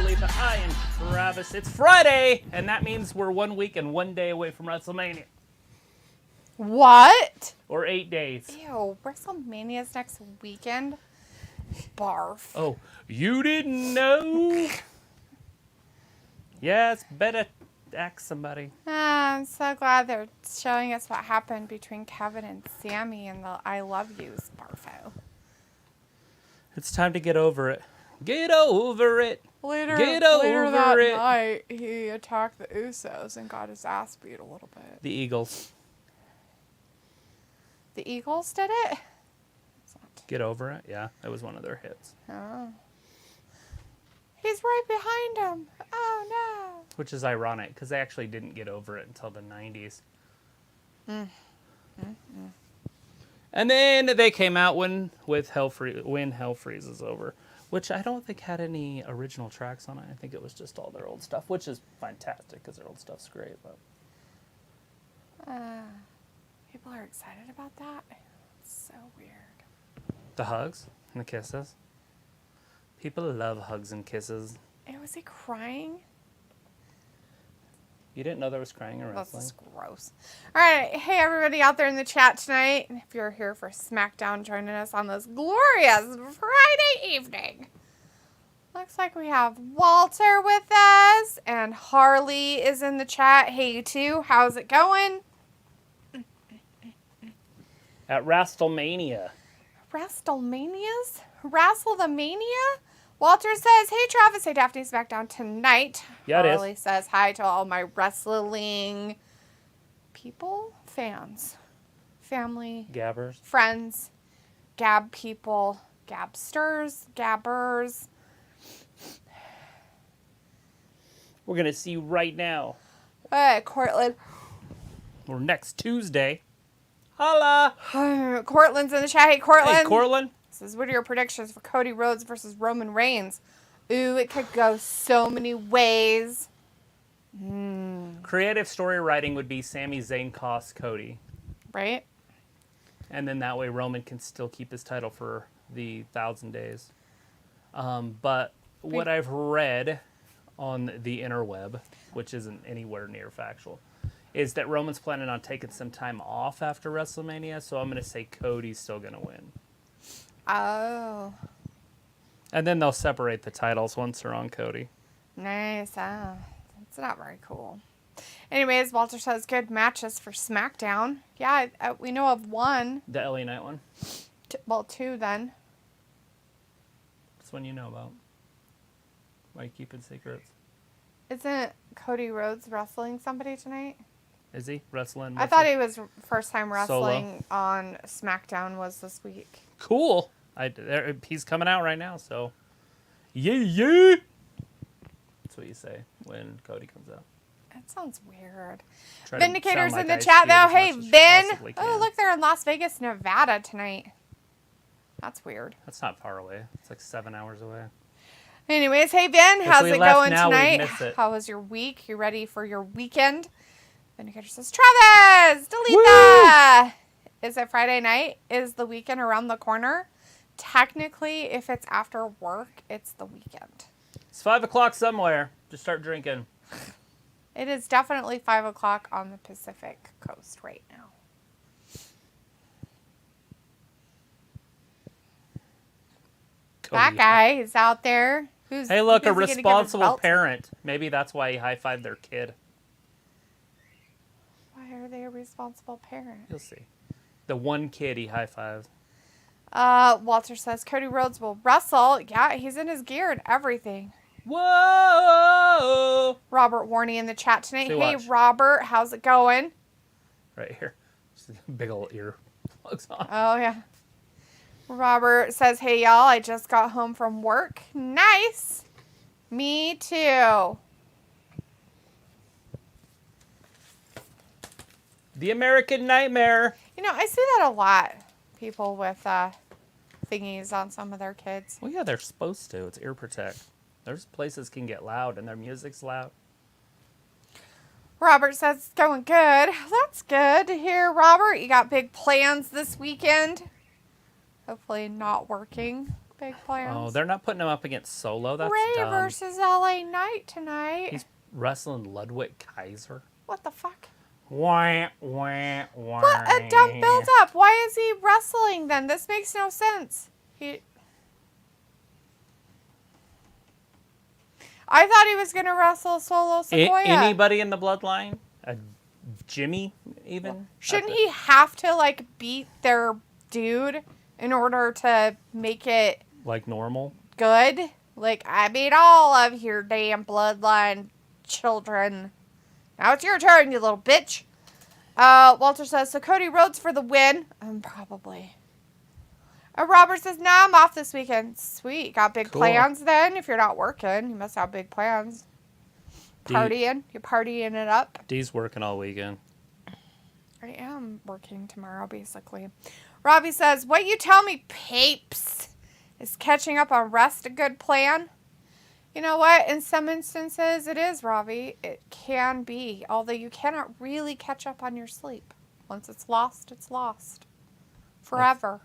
Letha. I am Travis. It's Friday, and that means we're 1 week and 1 day away from WrestleMania. What? Or 8 days. Ew, WrestleMania's next weekend? Barf. Oh, you didn't know? Yes, better ask somebody. I'm so glad they're showing us what happened between Kevin and Sammy and the I Love Yous, Barfo. It's time to get over it. Get over it. Later Get that over it. night, he attacked the Usos and got his ass beat a little bit. The Eagles. The Eagles did it? Get over it. Yeah, that was one of their hits. Oh. He's right behind him. Oh, no. Which is ironic, because they actually didn't get over it until the 90s. And then they came out when Hell Freezes Over, which I don't think had any original tracks on it. I think it was just all their old stuff, which is fantastic, because their old stuff's great. But People are excited about that. It's so weird. the hugs and the kisses. People love hugs and kisses. And was he crying? You didn't know there was crying in That's wrestling? just gross. All right. Hey, everybody out there in the chat tonight. If you're here for SmackDown, joining us on this glorious Friday evening. Looks like we have Walter with us. And Harley is in the chat. Hey, you two. How's it going? At WrestleMania. WrestleManias? Wrestle the Mania? Walter says, hey, Travis. Hey, Daphne. SmackDown tonight. Yeah, it is. Harley says, hi to all my wrestling people, fans, family, Gabbers. friends, gab people, gabsters, gabbers. We're going to see you right now. Cortland. Or next Tuesday. Holla! Cortland's in the chat. Hey, Cortland. Hey, Cortland. Says, what are your predictions for Cody Rhodes versus Roman Reigns? Ooh, it could go so many ways. Creative story writing would be Sami Zayn costs Cody. Right? And then that way Roman can still keep his title for the 1,000 days. But what I've read on the interweb, which isn't anywhere near factual, is that Roman's planning on taking some time off after WrestleMania. So I'm going to say Cody's still going to win. Oh. And then they'll separate the titles once they're on Cody. Nice. Oh, that's not very cool. Anyways, Walter says good matches for SmackDown. Yeah, we know of one. The LA Knight one? Two then. That's one you know about. Why are you keeping secrets? Isn't Cody Rhodes wrestling somebody tonight? Is he wrestling? I thought he was first time wrestling on SmackDown was this week. Cool. He's coming out right now, so yeah. That's what you say when Cody comes out. That sounds weird. Try to Vindicator's sound in like the chat, I though. speed Hey, as much as Vin. possibly Oh, can. look, they're in Las Vegas, Nevada tonight. That's weird. That's not far away. It's like 7 hours away. Anyways, hey, Vin. How's we it left going now, we'd tonight? miss it. How was your week? You ready for your weekend? Vindicator says, Travis, delete that. Is it Friday night? Is the weekend around the corner? Technically, if it's after work, it's the weekend. It's 5 o'clock somewhere. Just start drinking. It is definitely 5 o'clock on the Pacific Coast right now. Cody. That guy is out there. Hey, look, a who's he gonna give his responsible belt to? parent. Maybe that's why he high-fived their kid. Why are they a responsible parent? You'll see. The one kid he high-fived. Walter says Cody Rhodes will wrestle. Yeah, he's in his gear and everything. Whoa! Robert Warney in the chat tonight. Say Hey, watch. Robert, how's it going? Right here. Just big old ear plugs on. Oh, yeah. Robert says, hey, y'all, I just got home from work. Nice. Me too. The American Nightmare. You know, I see that a lot. People with thingies on some of their kids. Well, yeah, they're supposed to. It's ear protect. There's places can get loud and their music's loud. Robert says it's going good. That's good to hear, Robert. You got big plans this weekend. Hopefully not working Big plans. Oh, they're not putting him up against Solo? That's Ray dumb. versus LA Knight tonight. He's wrestling Ludwig Kaiser. What the fuck? Wah, wah, wah. What a dumb build-up. Why is he wrestling then? This makes no sense. I thought he was going to wrestle Solo Sikoa. Anybody in the bloodline? Jimmy, even? Shouldn't he have to, like, beat their dude in order to make it... Like normal? Good? Like, I beat all of your damn bloodline children. Now it's your turn, you little bitch. Walter says, so Cody Rhodes for the win. Probably. Robert says, nah, I'm off this weekend. Sweet. Got big plans then? If you're not working, you must have big plans. Partying? You're partying it up? Dee's working all weekend. I am working tomorrow, basically. Robbie says, what you tell me, papes, is catching up on rest a good plan? You know what? In some instances, it is, Robbie. It can be. Although you cannot really catch up on your sleep. Once it's lost, it's lost. Forever.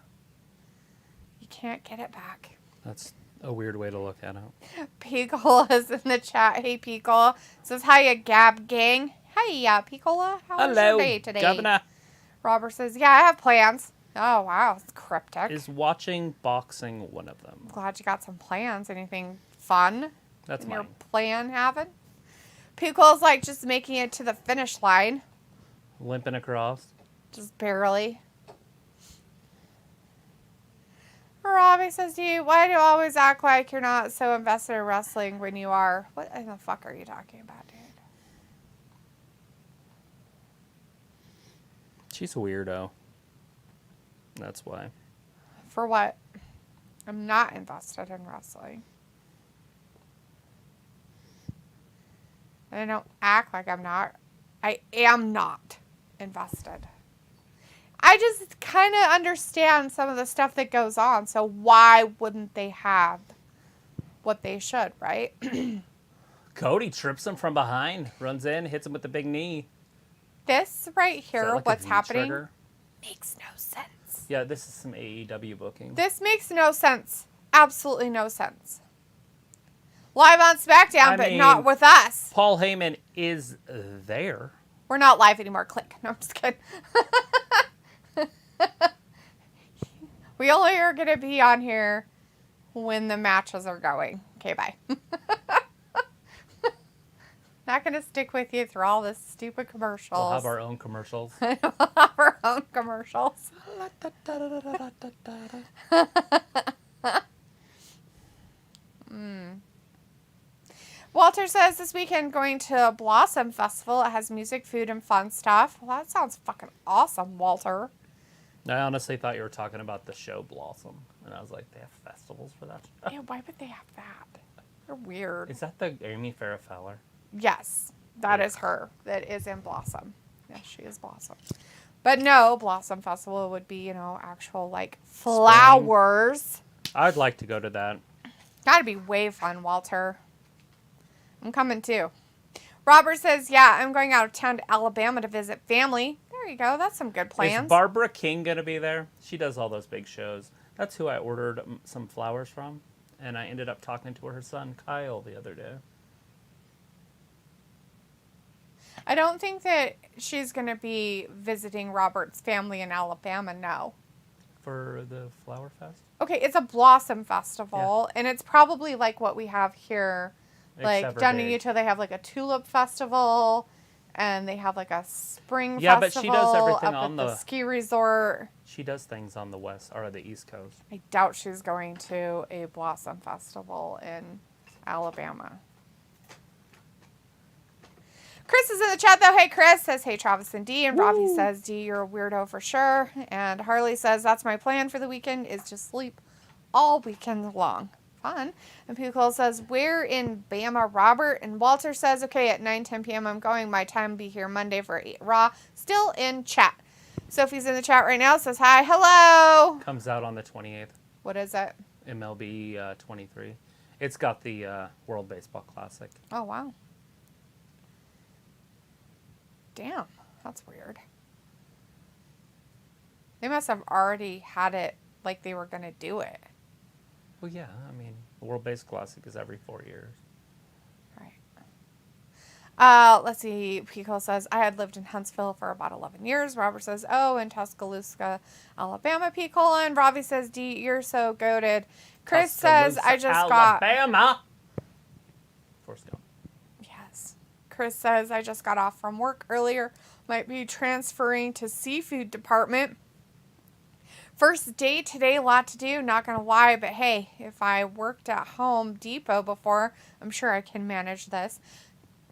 You can't get it back. That's a weird way to look at it. Piccola is in the chat. Hey, Piccola. Says, hiya, Gab gang. Hiya, Piccola. How was your day today? Governor. Robert says, yeah, I have plans. Oh, wow. It's cryptic. Is watching boxing one of them? I'm glad you got some plans. Anything fun? That's mine. Your plan having? Pickle's like just making it to the finish line. Limping across. Just barely. Robbie says to you, why do you always act like you're not so invested in wrestling when you are? What in the fuck are you talking about, dude? She's a weirdo. That's why. For what? I'm not invested in wrestling. And I don't act like I'm not. I am not invested. I just kind of understand some of the stuff that goes on. So why wouldn't they have what they should, right? Cody trips him from behind, runs in, hits him with the big knee. This right here, Like what's happening, trigger? makes no sense. Yeah, this is some AEW booking. This makes no sense. Absolutely no sense. Live on SmackDown, but not with us. Paul Heyman is there. We're not live anymore. Click. No, I'm just kidding. We only are going to be on here when the matches are going. Okay, bye. Not going to stick with you through all this stupid commercials. We'll have our own commercials. We'll have our own commercials. Walter says this weekend going to Blossom Festival. It has music, food, and fun stuff. Well, that sounds fucking awesome, Walter. I honestly thought you were talking about the show Blossom. And I was like, they have festivals for that? Yeah, why would they have that? They're weird. Is that the Amy Farrah Fowler? Yes, that is her. That is in Blossom. Yes, she is Blossom. But no, Blossom Festival would be, actual, like, flowers. I'd like to go to that. Gotta be way fun, Walter. I'm coming too. Robert says, yeah, I'm going out of town to Alabama to visit family. There you go. That's some good plans. Is Barbara King going to be there? She does all those big shows. That's who I ordered some flowers from. And I ended up talking to her son, Kyle, the other day. I don't think that she's going to be visiting Robert's family in Alabama, no. For the Flower Fest? Okay, it's a Blossom Festival, and it's probably like what we have here. Like, down in Utah, they have, like, a tulip festival, and they have, like, a spring festival. Yeah, but she does everything up on at the the ski resort. She does things on the west, or the east coast. I doubt she's going to a Blossom Festival in Alabama. Chris is in the chat, though. Hey, Chris says, hey, Travis and D. And Ravi says, D, you're a weirdo for sure. And Harley says, that's my plan for the weekend is to sleep all weekend long. Fun. And Pukul says, where in Bama, Robert? And Walter says, okay, at 9:10 p.m. I'm going. My time be here Monday for 8 Raw. Still in chat. Sophie's in the chat right now. Says, hi, hello. Comes out on the 28th. What is it? MLB 23. It's got the World Baseball Classic. Oh, wow. Damn, that's weird. They must have already had it like they were going to do it. Well, yeah. I mean, the World-Based Classic is every 4 years. Let's see. Pico says, I had lived in Huntsville for about 11 years. Robert says, oh, in Tuscaloosa, Alabama, P. And Ravi says, D, you're so goated. Chris says, I just Alabama. Forrest Gump. Yes. Chris says, I just got off from work earlier. Might be transferring to seafood department. First day today, a lot to do. Not going to lie, but hey, if I worked at Home Depot before, I'm sure I can manage this.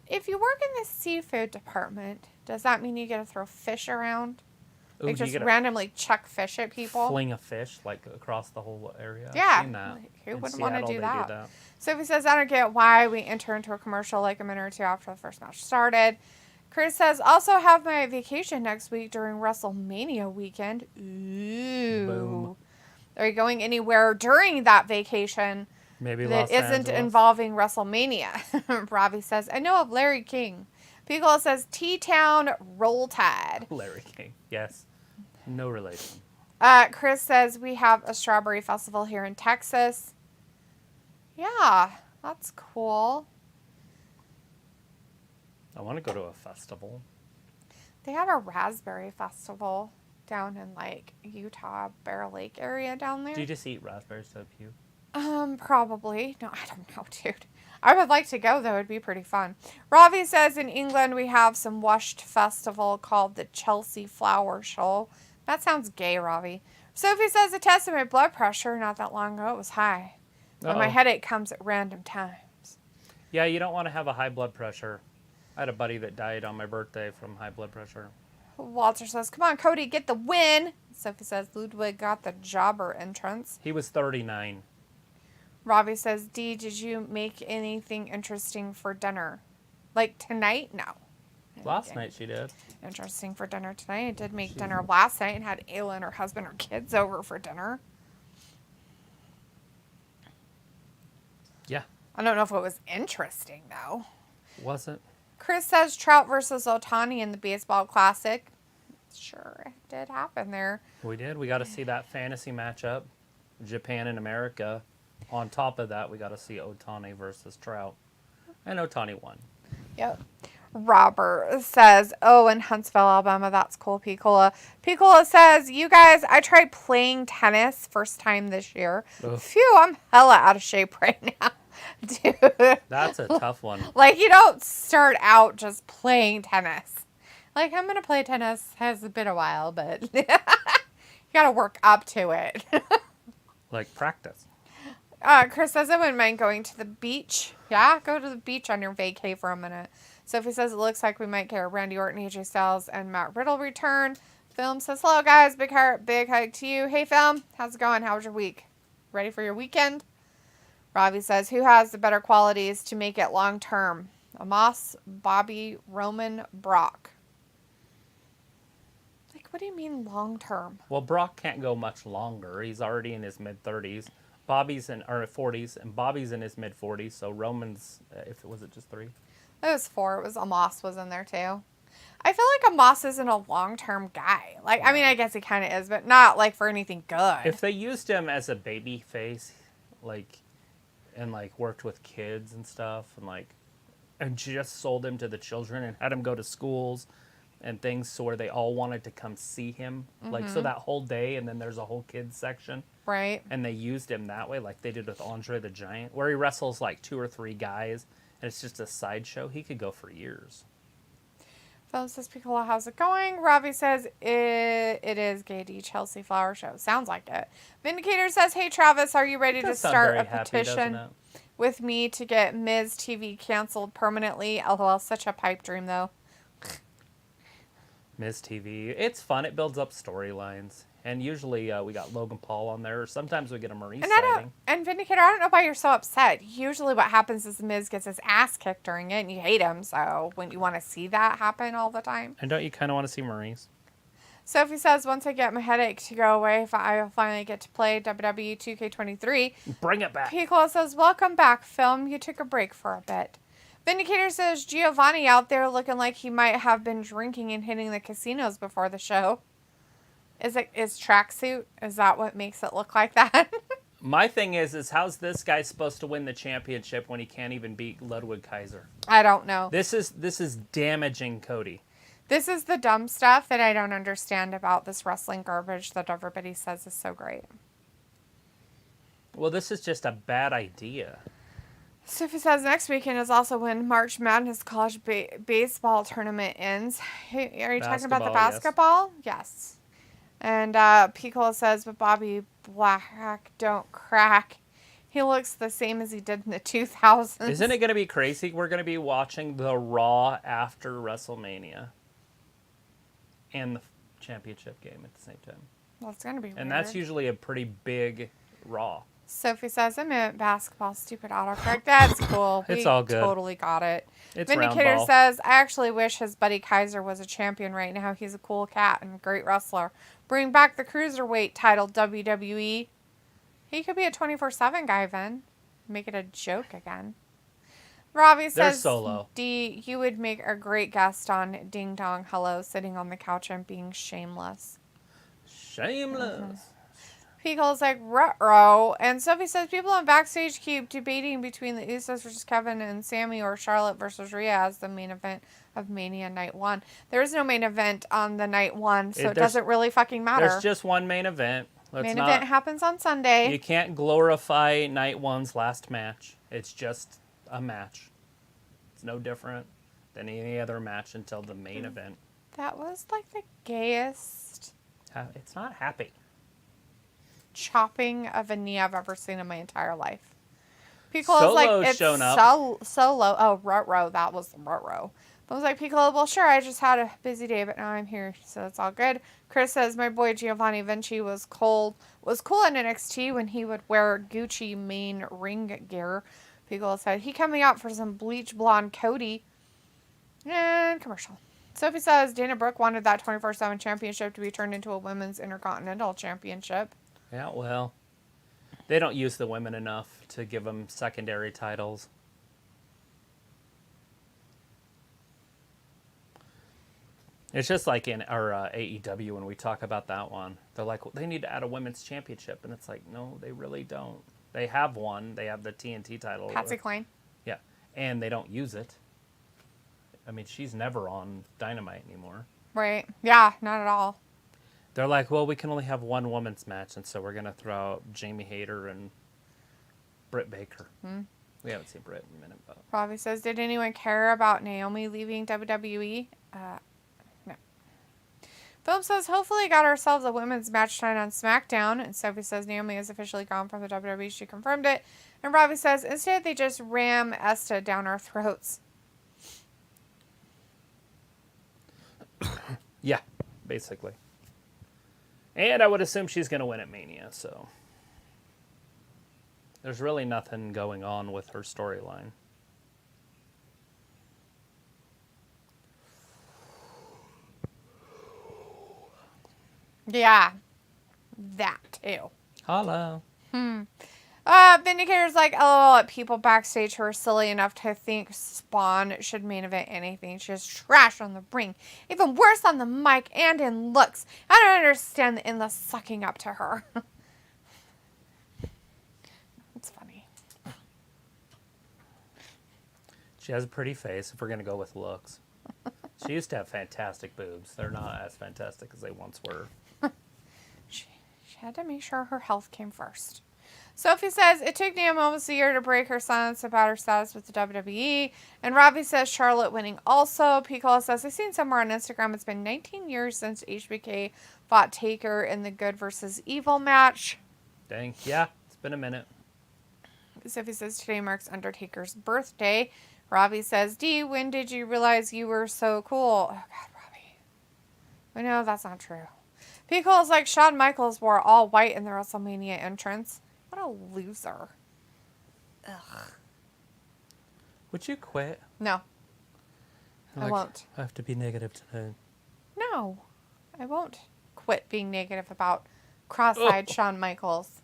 If you work in the seafood department, does that mean you get to throw fish around? Ooh, Like just randomly chuck fish at people? Fling a fish like across the whole area. Yeah. I've seen that. Like, who In wouldn't want to Seattle, do they that? Sophie says, I don't get why we enter into a commercial like a minute or two after the first match started. Chris says, also have my vacation next week during WrestleMania weekend. Ooh. Boom. Are you going anywhere during that vacation? Maybe that Los isn't Angeles. involving WrestleMania. Ravi says, I know of Larry King. Piccolo says, T-Town Roll Tide. Larry King, yes. No relation. Chris says, we have a strawberry festival here in Texas. Yeah, that's cool. I want to go to a festival. They have a raspberry festival down in like Utah, Bear Lake area down there. Do you just eat raspberries to puke? Probably. No, I don't know, dude. I would like to go, though. It'd be pretty fun. Ravi says in England we have some washed festival called the Chelsea Flower Show. That sounds gay, Ravi. Sophie says it tested my blood pressure not that long ago. It was high. But my headache comes at random times. Yeah, you don't want to have a high blood pressure. I had a buddy that died on my birthday from high blood pressure. Walter says, come on, Cody, get the win. Sophie says Ludwig got the jobber entrance. He was 39. Ravi says, D, did you make anything interesting for dinner? Like tonight? No. Last night she did. Interesting for dinner tonight. I did make dinner last night and had Ayla and her husband or kids over for dinner. Yeah. I don't know if it was interesting, though. Was it? Chris says Trout versus Otani in the baseball classic. Sure, it did happen there. We did. We got to see that fantasy matchup. Japan and America. On top of that, we got to see Otani versus Trout. And Otani won. Yep. Robert says, oh, in Huntsville, Alabama, that's cool, Piccola. Piccola says, you guys, I tried playing tennis first time this year. Ugh. Phew, I'm hella out of shape right now. Dude. That's a tough one. Like, you don't start out just playing tennis. Like, I'm going to play tennis. Has been a while, but you got to work up to it. Like practice. Chris says, I wouldn't mind going to the beach. Yeah, go to the beach on your vacay for a minute. Sophie says, it looks like we might get a Randy Orton, AJ Styles, and Matt Riddle return. Film says, hello, guys. Big heart, big hug to you. Hey, Film. How's it going? How was your week? Ready for your weekend? Ravi says, who has the better qualities to make it long-term? Omos, Bobby, Roman, Brock. Like, what do you mean long-term? Well, Brock can't go much longer. He's already in his mid-30s. Bobby's in 40s, and Bobby's in his mid-40s. So Roman's, if it was it just 3? It was 4. It was Omos was in there too. I feel like Omos isn't a long-term guy. Like, I mean, I guess he kind of is, but not like for anything good. If they used him as a baby face, and worked with kids and stuff, and just sold him to the children and had him go to schools and things so where they all wanted to come see him, so that whole day, and then there's a whole kids section. Right. And they used him that way, like they did with Andre the Giant, where he wrestles like 2 or 3 guys, and it's just a sideshow. He could go for years. Phil says, Piccola, how's it going? Ravi says, it is Gay D Chelsea Flower Show. Sounds like it. Vindicator says, hey, Travis, are you ready to start a petition with me to get Miz TV canceled permanently? LOL, such a pipe dream, though. Miz TV. It's fun. It builds up storylines. And usually we got Logan Paul on there. Sometimes we get a Maurice sighting. And Vindicator, I don't know why you're so upset. Usually what happens is the Miz gets his ass kicked during it and you hate him. So wouldn't you want to see that happen all the time? And don't you kind of want to see Maurice? Sophie says, once I get my headache to go away, I will finally get to play WWE 2K23. Bring it back. Piccolo says, welcome back, Film. You took a break for a bit. Vindicator says, Giovanni out there looking like he might have been drinking and hitting the casinos before the show. Is tracksuit? Is that what makes it look like that? My thing is how's this guy supposed to win the championship when he can't even beat Ludwig Kaiser? I don't know. This is damaging Cody. This is the dumb stuff that I don't understand about this wrestling garbage that everybody says is so great. Well, this is just a bad idea. Sophie says next weekend is also when March Madness college baseball tournament ends. Hey, are you talking about the basketball? Yes. And Piccolo says, but Bobby Black don't crack. He looks the same as he did in the 2000s. Isn't it going to be crazy? We're going to be watching the Raw after WrestleMania and the championship game at the same time. Well, it's going to be weird. And that's usually a pretty big Raw. Sophie says, I meant basketball, stupid autocorrect. That's cool. It's all good. Totally got it. It's Vindicator round ball. says, I actually wish his buddy Kaiser was a champion right now. He's a cool cat and a great wrestler. Bring back the Cruiserweight title, WWE. He could be a 24/7 guy, Vin. Make it a joke again. Robbie says, Solo. D, you would make a great guest on Ding Dong Hello, sitting on the couch and being shameless. Shameless. Pickle's like, ruh-roh. And Sophie says, people on backstage keep debating between the Usos versus Kevin and Sammy or Charlotte versus Rhea as the main event of Mania Night 1. There is no main event on the Night 1, so it doesn't really fucking matter. There's just one main event. Main event happens on Sunday. You can't glorify Night 1's last match. It's just a match. It's no different than any other match until the main event. That was like the gayest It's not happy. chopping of a knee I've ever seen in my entire life. Piccolo's like, it's shown up. Solo. Oh, ruh-roh. That was ruh-roh. I was like, Piccolo, well, sure, I just had a busy day, but now I'm here, so it's all good. Chris says, my boy Giovanni Vinci was cool in NXT when he would wear Gucci main ring gear. Piccolo said, he coming out for some bleach blonde Cody. And commercial. Sophie says, Dana Brooke wanted that 24/7 championship to be turned into a women's intercontinental championship. Yeah, well, they don't use the women enough to give them secondary titles. It's just like in our AEW when we talk about that one. They're like, well, they need to add a women's championship. And it's like, no, they really don't. They have one. They have the TNT title. Patsy Cline. Yeah. And they don't use it. I mean, she's never on Dynamite anymore. Right. Yeah, not at all. They're like, well, we can only have one women's match. And so we're going to throw out Jamie Hayter and Britt Baker. We haven't seen Britt in a minute. But Robbie says, did anyone care about Naomi leaving WWE? No. Philip says, hopefully got ourselves a women's match tonight on SmackDown. And Sophie says, Naomi is officially gone from the WWE. She confirmed it. And Robbie says, instead they just ram Esta down our throats. yeah, basically. And I would assume she's going to win at Mania, so there's really nothing going on with her storyline. Yeah, that too. Hello. Vindicator's like, LOL at people backstage who are silly enough to think Spawn should main event anything. She's trash on the ring. Even worse on the mic and in looks. I don't understand the endless sucking up to her. It's funny. She has a pretty face if we're going to go with looks. She used to have fantastic boobs. They're not as fantastic as they once were. She had to make sure her health came first. Sophie says, it took Naomi almost a year to break her silence about her status with the WWE. And Robbie says, Charlotte winning also. Piccolo says, I've seen somewhere on Instagram, it's been 19 years since HBK fought Taker in the Good versus Evil match. Dang. Yeah, it's been a minute. Sophie says, today marks Undertaker's birthday. Robbie says, D, when did you realize you were so cool? Oh, God, Robbie. I know that's not true. Piccolo's like, Shawn Michaels wore all white in the WrestleMania entrance. What a loser. Ugh. Would you quit? No. I won't. I have to be negative today. No. I won't quit being negative about cross-eyed Shawn Michaels.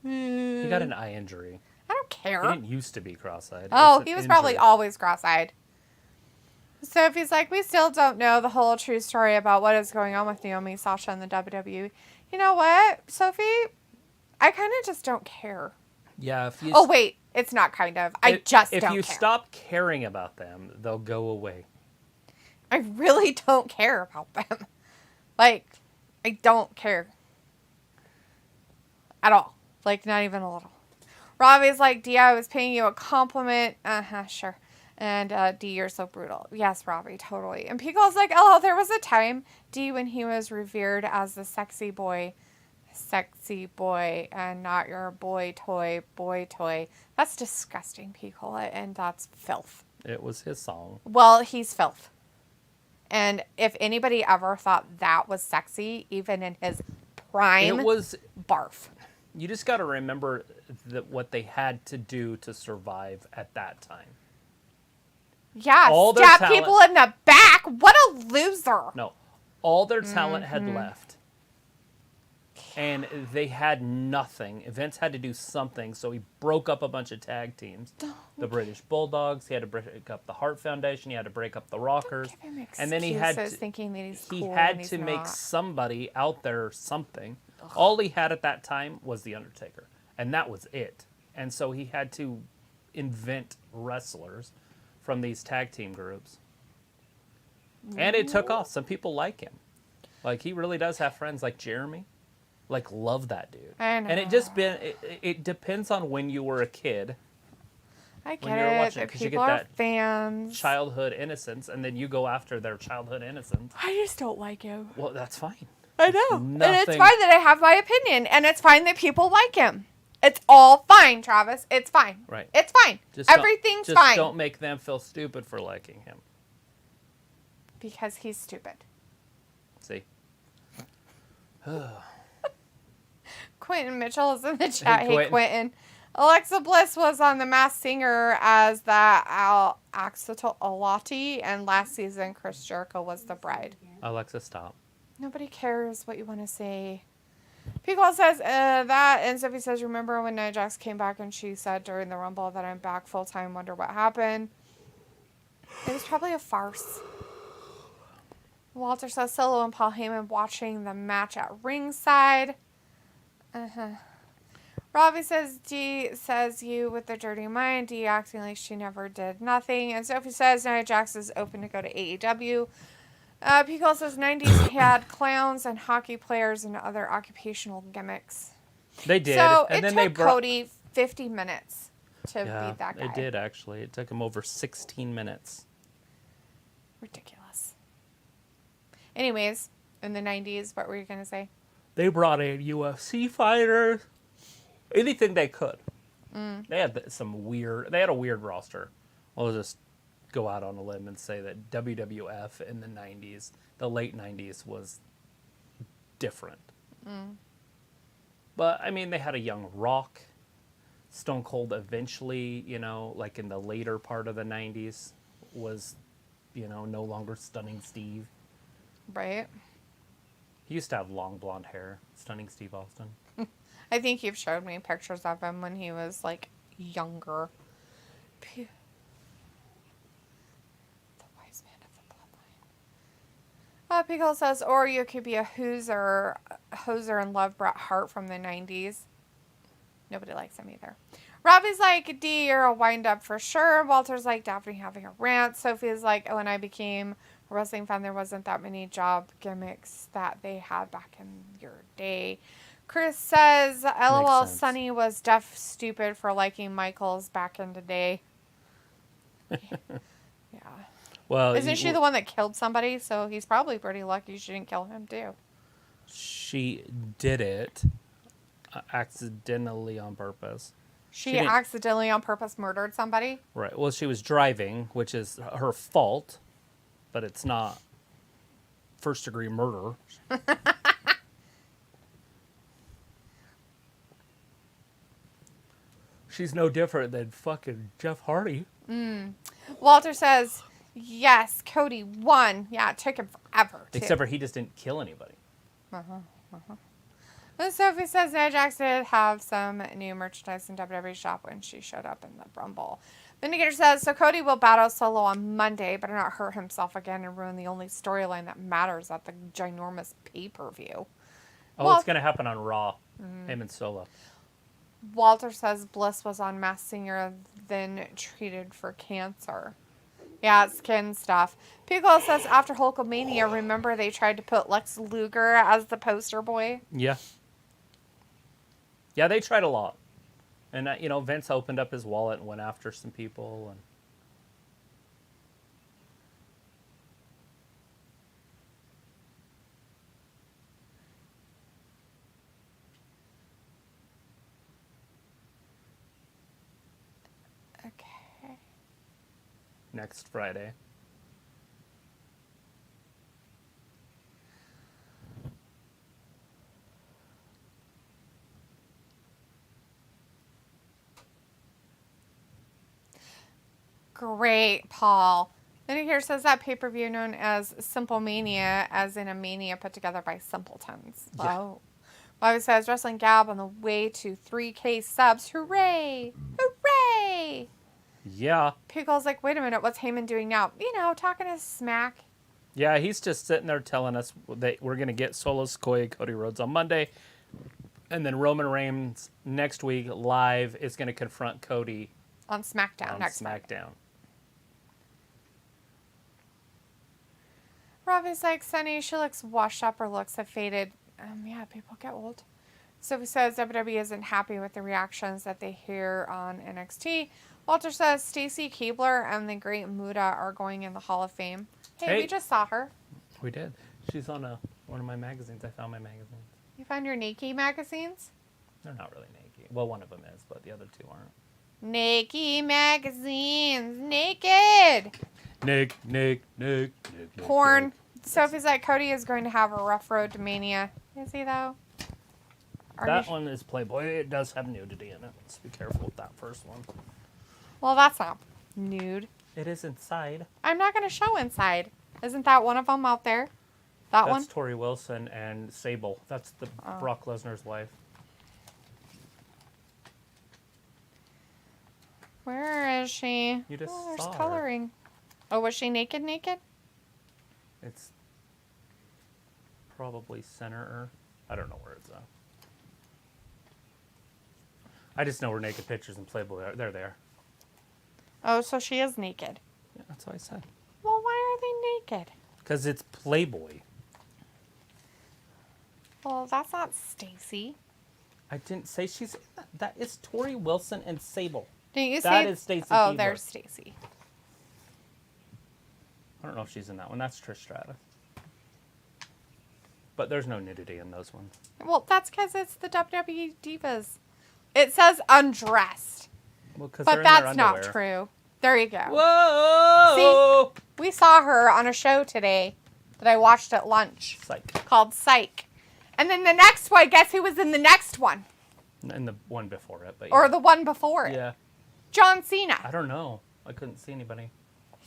He got an eye injury. I don't care. He didn't used to be cross-eyed. Oh, he was probably always cross-eyed. Sophie's like, we still don't know the whole true story about what is going on with Naomi, Sasha, and the WWE. You know what, Sophie? I kind of just don't care. Yeah. If you Oh, wait. It's not kind of. I just don't care. If you stop caring about them, they'll go away. I really don't care about them. Like, I don't care. At all. Like, not even a little. Robbie's like, D, I was paying you a compliment. Sure. And D, you're so brutal. Yes, Robbie, totally. And Pico's like, oh, there was a time, D, when he was revered as the sexy boy, and not your boy toy. That's disgusting, Pico, and that's filth. It was his song. Well, he's filth. And if anybody ever thought that was sexy, even in his prime, it was barf. You just got to remember what they had to do to survive at that time. Yeah, stab people in the back. What a loser. No, all their talent had left. And they had nothing. Vince had to do something, so he broke up a bunch of tag teams. The British Bulldogs. He had to break up the Heart Foundation. He had to break up the Rockers. Don't give him excuses, and then he had to thinking that he's cool he had he's to not. make somebody out there something. Ugh. All he had at that time was The Undertaker, and that was it. And so he had to invent wrestlers from these tag team groups. And it took off. Some people like him. Like, he really does have friends like Jeremy. Like, love that dude. I know. And it depends on when you were a kid. I get when you were watching it, 'cause you people get are that fans. childhood innocence, and then you go after their childhood innocence. I just don't like him. Well, that's fine. I know. And it's Nothing- fine that I have my opinion, and it's fine that people like him. It's all fine, Travis. It's fine. Right. It's fine. Everything's fine. Just don't make them feel stupid for liking him. Because he's stupid. See? Quentin Mitchell is in the chat. Hey, Hey, Quentin. Alexa Bliss was on The Masked Singer as the Axolotl, and last season Chris Jericho was the bride. Alexa, stop. Nobody cares what you want to say. Pico says that, and Sophie says, remember when Nia Jax came back and she said during the Rumble that I'm back full time, wonder what happened? It was probably a farce. Walter says Solo and Paul Heyman watching the match at ringside. Robbie says D says you with the dirty mind. D acting like she never did nothing. And Sophie says Nia Jax is open to go to AEW. Pico says 90s had clowns and hockey players and other occupational gimmicks. They did. So and it then took Cody 50 minutes to beat that guy. It did, actually. It took him over 16 minutes. Ridiculous. Anyways, in the 90s, what were you going to say? They brought in UFC fighters. Anything they could. They had they had a weird roster. We'll just go out on a limb and say that WWF in the 90s, the late 90s, was different. But, I mean, they had a young Rock. Stone Cold eventually, like in the later part of the 90s, was, no longer Stunning Steve. Right. He used to have long blonde hair. Stunning Steve Austin. I think you've showed me pictures of him when he was, like, younger. The wise man of the bloodline. Pickle says, or you could be a hoser and love Bret Hart from the 90s. Nobody likes him either. Robbie's like, D, you're a wind-up for sure. Walter's like, Daphne having a rant. Sophie's like, when I became a wrestling fan, there wasn't that many job gimmicks that they had back in your day. Chris says, LOL, Sonny was deaf stupid for liking Michaels back in the day. Yeah. Well, isn't she the one that killed somebody? So he's probably pretty lucky she didn't kill him too. She did it accidentally on purpose. She accidentally on purpose murdered somebody? Right. Well, she was driving, which is her fault, but it's not first-degree murder. She's no different than fucking Jeff Hardy. Walter says, yes, Cody won. Yeah, it took him forever, too. Except for he just didn't kill anybody. And Sophie says Nia Jax did have some new merchandise in WWE shop when she showed up in the Rumble. Vindicator says, so Cody will battle Solo on Monday, but not hurt himself again and ruin the only storyline that matters at the ginormous pay-per-view. Oh, it's going to happen on Raw. Him and Solo. Walter says Bliss was on Masked Singer, then treated for cancer. Yeah, it's skin stuff. Piccolo says after Hulkamania, remember they tried to put Lex Luger as the poster boy? Yeah. Yeah, they tried a lot. And, Vince opened up his wallet and went after some people. And Okay. next Friday. Great, Paul. Then here says that pay-per-view known as Simple Mania, as in a mania put together by simpletons. Yeah. Oh. Bobby says Wrestling Gab on the way to 3K subs. Hooray! Hooray! Yeah. Pickle's like, wait a minute, what's Heyman doing now? Talking his smack. Yeah, he's just sitting there telling us that we're going to get Solo Sikoa, Cody Rhodes on Monday. And then Roman Reigns next week live is going to confront Cody On SmackDown on next Friday. SmackDown. Robbie's like, Sunny, she looks washed up or looks faded. Yeah, people get old. Sophie says WWE isn't happy with the reactions that they hear on NXT. Walter says Stacy Keibler and the Great Muta are going in the Hall of Fame. Hey, we just saw her. We did. She's on one of my magazines. I found my magazines. You found your Nikki magazines? They're not really naked. Well, one of them is, but the other two aren't. Nikki magazines. Naked. Nick. Porn. Sophie's like, Cody is going to have a rough road to Mania. Is he, though? That one is Playboy. It does have nudity in it. Let's be careful with that first one. Well, that's not nude. It is inside. I'm not going to show inside. Isn't that one of them out there? That one? That's Tori Wilson and Sable. That's the Brock Lesnar's wife. Where is she? You just there's saw her. coloring. Oh, was she naked? It's probably center. I don't know where it's at. I just know where naked pictures in Playboy are. They're there. Oh, so she is naked. Yeah, that's what I said. Well, why are they naked? Because it's Playboy. Well, that's not Stacy. I didn't say she's in that. That is Tori Wilson and Sable. Didn't you say That is Stacy Oh, Keibler. there's Stacy. I don't know if she's in that one. That's Trish Stratus. But there's no nudity in those ones. Well, that's because it's the WWE Divas. It says undressed. Well, because But that's not true. There you go. Whoa! See, we saw her on a show today that I watched at lunch Psych. called Psych. And then the next one, guess who was in the next one? And the one before it. But Or the one before it? Yeah. John Cena. I don't know. I couldn't see anybody.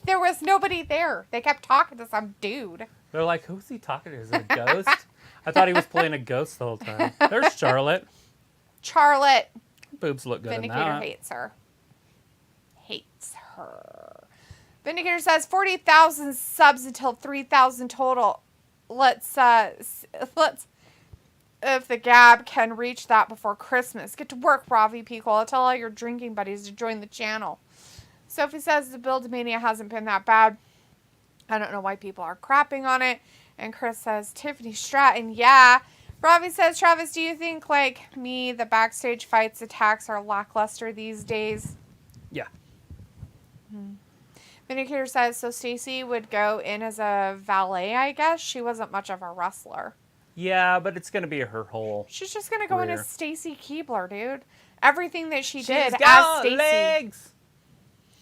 There was nobody there. They kept talking to some dude. They're like, who's he talking to? Is it a ghost? I thought he was playing a ghost the whole time. There's Charlotte. Charlotte. Boobs look good Vindicator in that. hates her. Hates her. Vindicator says 40,000 subs until 3,000 total. Let's if the Gab can reach that before Christmas. Get to work, Ravi Piccolo. Tell all your drinking buddies to join the channel. Sophie says the build to Mania hasn't been that bad. I don't know why people are crapping on it. And Chris says, Tiffany Stratton, yeah. Ravi says, Travis, do you think, like me, the backstage fights attacks are lackluster these days? Yeah. Vindicator says, so Stacy would go in as a valet, I guess? She wasn't much of a wrestler. Yeah, but it's going to be her whole She's just going to go in career. as Stacy Keibler, dude. Everything that she did She's as got Stacy. legs!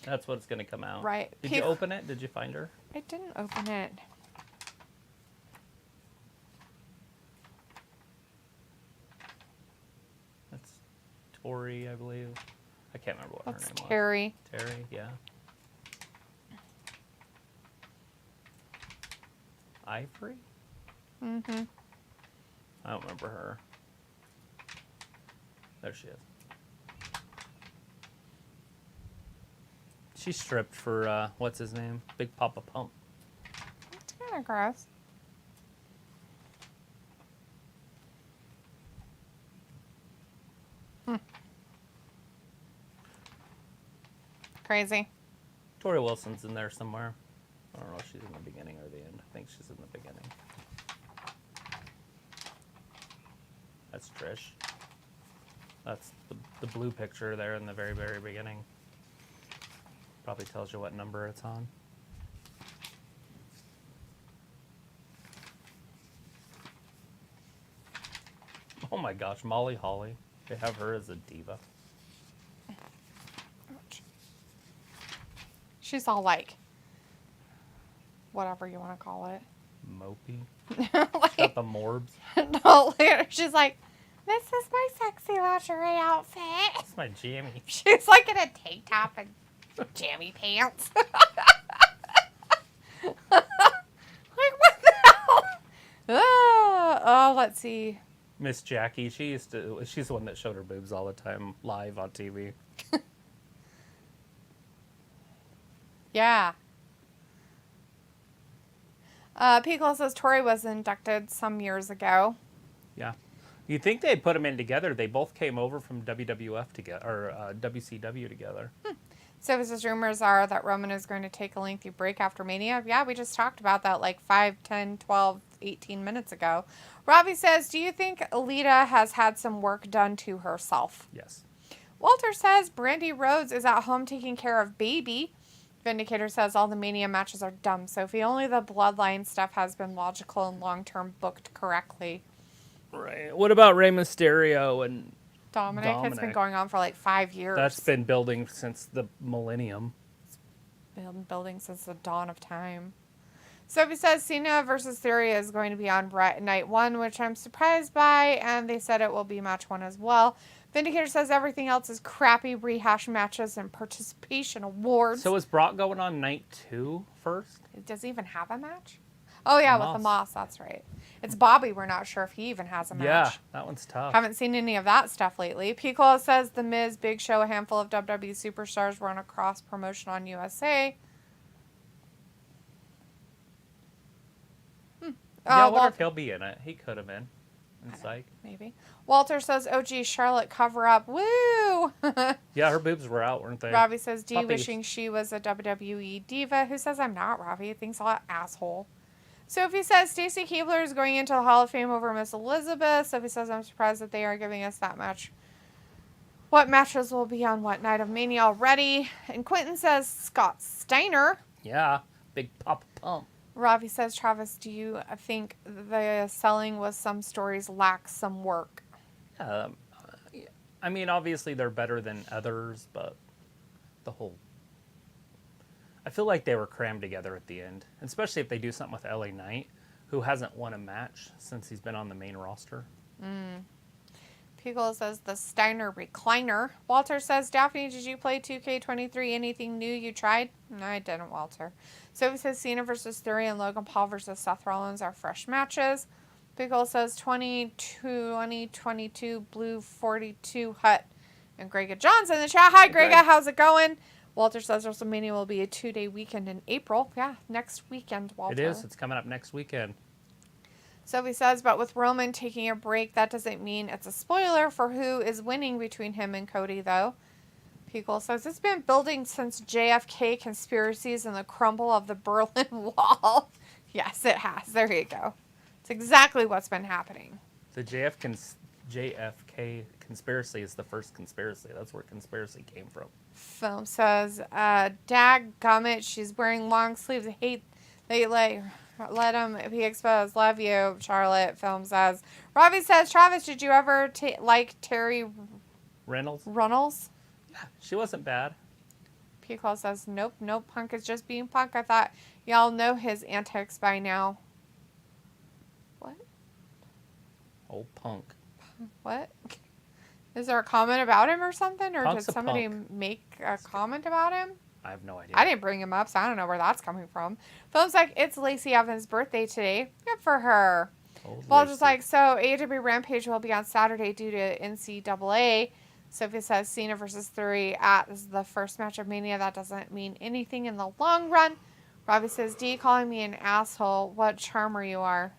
That's what's going to come out. Right. Did you open it? Did you find her? I didn't open it. That's Tori, I believe. I can't remember what That's her name Terry. was. Terry, yeah. Ivory? Mm-hmm. I don't remember her. There she is. She stripped for, what's his name? Big Papa Pump. It's kind of gross. Crazy. Tori Wilson's in there somewhere. I don't know if she's in the beginning or the end. I think she's in the beginning. That's Trish. That's the blue picture there in the very, very beginning. Probably tells you what number it's on. Oh my gosh, Molly Holly. They have her as a diva. She's all like, whatever you want to call it. Mopey. Like, Got the morbs. No, she's like, this is my sexy lingerie outfit. That's my jammy. She's like in a tank top and jammy pants. Like, what the hell? Oh, let's see. Miss Jackie, she's the one that showed her boobs all the time live on TV. Yeah. Pico says Tori was inducted some years ago. Yeah. You'd think they'd put them in together. They both came over from WWF together, or WCW together. So his rumors are that Roman is going to take a lengthy break after Mania. Yeah, we just talked about that like 5, 10, 12, 18 minutes ago. Robbie says, do you think Alita has had some work done to herself? Yes. Walter says Brandy Rhodes is at home taking care of baby. Vindicator says all the Mania matches are dumb, Sophie. Only the Bloodline stuff has been logical and long-term booked correctly. Right. What about Rey Mysterio and Dominik? It's been going on for like 5 years. That's been building since the millennium. Been building since the dawn of time. Sophie says Cena versus Theory is going to be on night 1, which I'm surprised by, and they said it will be match 1 as well. Vindicator says everything else is crappy rehash matches and participation awards. So is Brock going on night 2 first? Does he even have a match? Oh, yeah, with the Moss. That's right. It's Bobby. We're not sure if he even has a match. Yeah, that one's tough. Haven't seen any of that stuff lately. Piccolo says The Miz, Big Show, a handful of WWE superstars were on a cross promotion on USA. Yeah, I wonder if he'll be in it. He could have been. In Psych. Maybe. Walter says, oh, gee, Charlotte cover up. Woo! Yeah, her boobs were out, weren't they? Robbie says, D wishing she was a WWE diva. Who says I'm not, Robbie? Thinks I'm an asshole. Sophie says, Stacey Keebler is going into the Hall of Fame over Miss Elizabeth. Sophie says, I'm surprised that they are giving us that match. What matches will be on what night of Mania already? And Quentin says, Scott Steiner. Yeah, big pop pump. Robbie says, Travis, do you think the selling with some stories lacks some work? I mean, obviously they're better than others, but I feel like they were crammed together at the end, especially if they do something with LA Knight, who hasn't won a match since he's been on the main roster. Pickle says the Steiner recliner. Walter says, Daphne, did you play 2K23? Anything new you tried? No, I didn't, Walter. Sophie says Cena versus Theory and Logan Paul versus Seth Rollins are fresh matches. Pickle says 2022 Blue 42 Hut. And Grega John's in the chat. Hi, Grega. How's it going? Walter says WrestleMania will be a 2-day weekend in April. Yeah, next weekend, Walter. It is. It's coming up next weekend. Sophie says, but with Roman taking a break, that doesn't mean it's a spoiler for who is winning between him and Cody, though. Pickle says, it's been building since JFK conspiracies and the crumble of the Berlin Wall. Yes, it has. There you go. It's exactly what's been happening. The JFK conspiracy is the first conspiracy. That's where conspiracy came from. Film says, dadgummit, she's wearing long sleeves. I hate they let him be exposed. Love you, Charlotte. Film says. Robbie says, Travis, did you ever like Terry Runnels? Yeah, she wasn't bad. Pico says, nope, Punk is just being Punk. I thought y'all know his antics by now. What? Old Punk. What? Is there a comment about him or something? Or Punk's did somebody make a comment about him? I have no idea. I didn't bring him up, so I don't know where that's coming from. Film's like, it's Lacey Evans' birthday today. Good for her. Well, just like, so AEW Rampage will be on Saturday due to NCAA. Sophie says Cena versus Theory at the first match of Mania. That doesn't mean anything in the long run. Robbie says, D calling me an asshole. What charmer you are.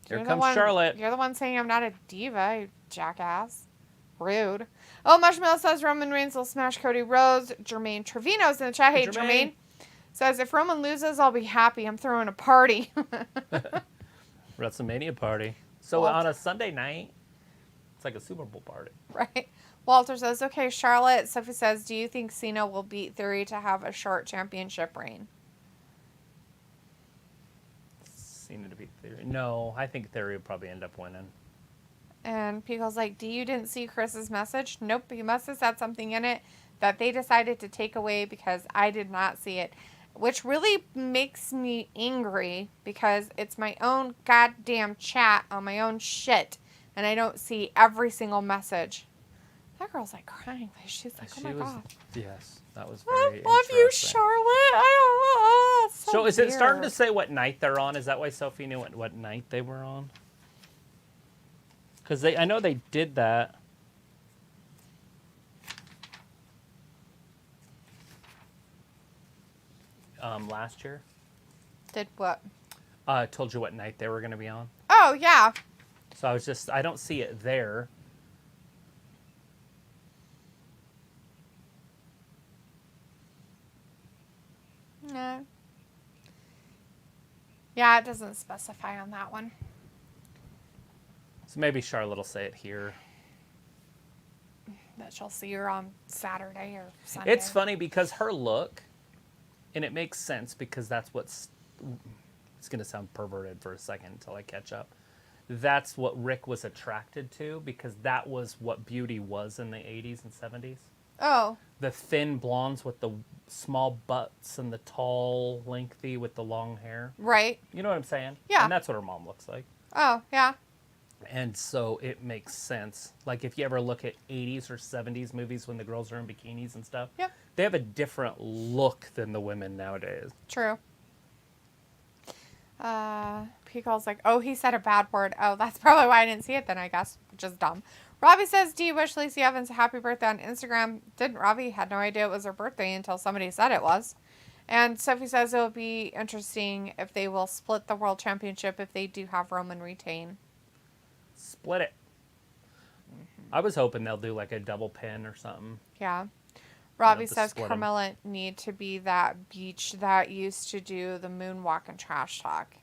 Here comes Charlotte. You're the one saying I'm not a diva, you jackass. Rude. Oh, Marshmallow says Roman Reigns will smash Cody Rhodes. Jermaine Trevino's in the chat. Hey, Jermaine. Says, if Roman loses, I'll be happy. I'm throwing a party. WrestleMania party. So on a Sunday night, it's like a Super Bowl party. Right. Walter says, okay, Charlotte. Sophie says, do you think Cena will beat Theory to have a short championship reign? Cena to beat Theory? No, I think Theory will probably end up winning. And Pico's like, you didn't see Chris's message? Nope, he must have said something in it that they decided to take away because I did not see it. Which really makes me angry because it's my own goddamn chat on my own shit. And I don't see every single message. That girl's like crying. She's like, oh my God. Yes, that was very I love you, Charlotte. So is it starting to say what night they're on? Is that why Sophie knew what night they were on? Because I know they did that. Last year. Did what? Told you what night they were going to be on. Oh, yeah. So I don't see it there. No. Yeah, it doesn't specify on that one. So maybe Charlotte will say it here. That she'll see her on Saturday or Sunday. It's funny because her look, and it makes sense because that's what's... It's going to sound perverted for a second until I catch up. That's what Rick was attracted to because that was what beauty was in the 80s and 70s. Oh. The thin blondes with the small butts and the tall, lengthy with the long hair. Right. You know what I'm saying? Yeah. And that's what her mom looks like. Oh, yeah. And so it makes sense. Like if you ever look at 80s or 70s movies when the girls are in bikinis and stuff, Yep. They have a different look than the women nowadays. True. Peacock's like, oh, he said a bad word. Oh, that's probably why I didn't see it then, I guess. Which is dumb. Robbie says, do you wish Lacey Evans a happy birthday on Instagram? Didn't Robbie? Had no idea it was her birthday until somebody said it was. And Sophie says it'll be interesting if they will split the world championship if they do have Roman retain. Split it. I was hoping they'll do like a double pin or something. Yeah. Robbie to says split 'em. Carmella need to be that beach that used to do the moonwalk and trash talk.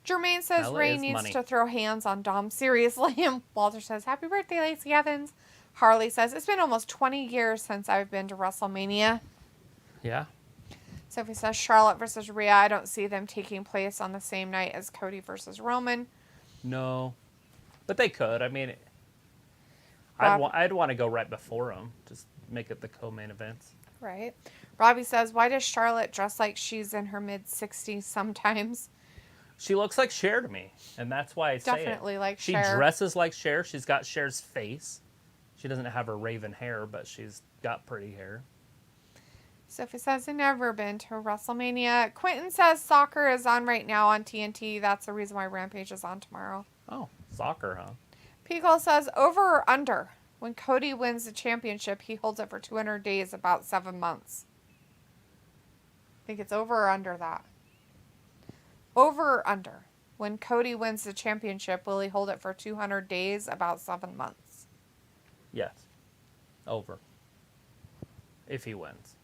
Jermaine says Hella Ray is needs money. to throw hands on Dom seriously. And Walter says, happy birthday, Lacey Evans. Harley says, it's been almost 20 years since I've been to WrestleMania. Yeah. Sophie says Charlotte versus Rhea. I don't see them taking place on the same night as Cody versus Roman. No. But they could. I mean, Rob- I'd want to go right before them. Just make it the co-main events. Right. Robbie says, why does Charlotte dress like she's in her mid-60s sometimes? She looks like Cher to me, and that's why I say it. Definitely like She Cher. dresses like Cher. She's got Cher's face. She doesn't have her raven hair, but she's got pretty hair. Sophie says, I've never been to WrestleMania. Quentin says soccer is on right now on TNT. That's the reason why Rampage is on tomorrow. Oh, soccer, huh? Pico says, over or under? When Cody wins the championship, he holds it for 200 days, about 7 months. I think it's over or under that. Over or under? When Cody wins the championship, will he hold it for 200 days, about 7 months? Yes. Over. If he wins.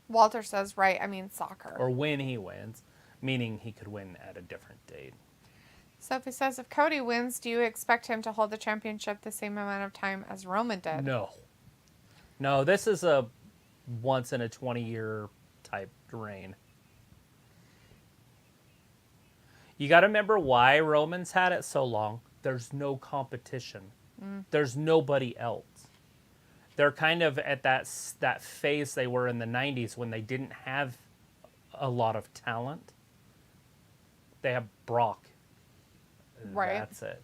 Walter says, right, I mean soccer. Or when he wins, meaning he could win at a different date. Sophie says, if Cody wins, do you expect him to hold the championship the same amount of time as Roman did? No. No, this is a once in a 20-year type reign. You got to remember why Roman's had it so long. There's no competition. There's nobody else. They're kind of at that phase they were in the 90s when they didn't have a lot of talent. They have Brock. Right. That's it.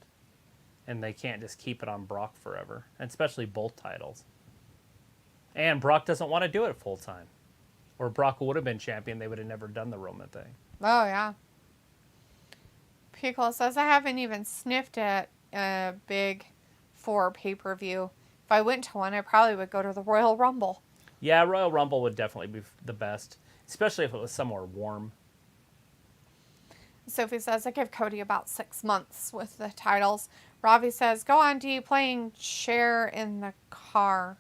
And they can't just keep it on Brock forever, and especially both titles. And Brock doesn't want to do it full time. Or Brock would have been champion, they would have never done the Roman thing. Oh, yeah. Pickle says, I haven't even sniffed at a Big Four pay-per-view. If I went to one, I probably would go to the Royal Rumble. Yeah, Royal Rumble would definitely be the best, especially if it was somewhere warm. Sophie says, I give Cody about 6 months with the titles. Ravi says, go on, D, playing share in the car.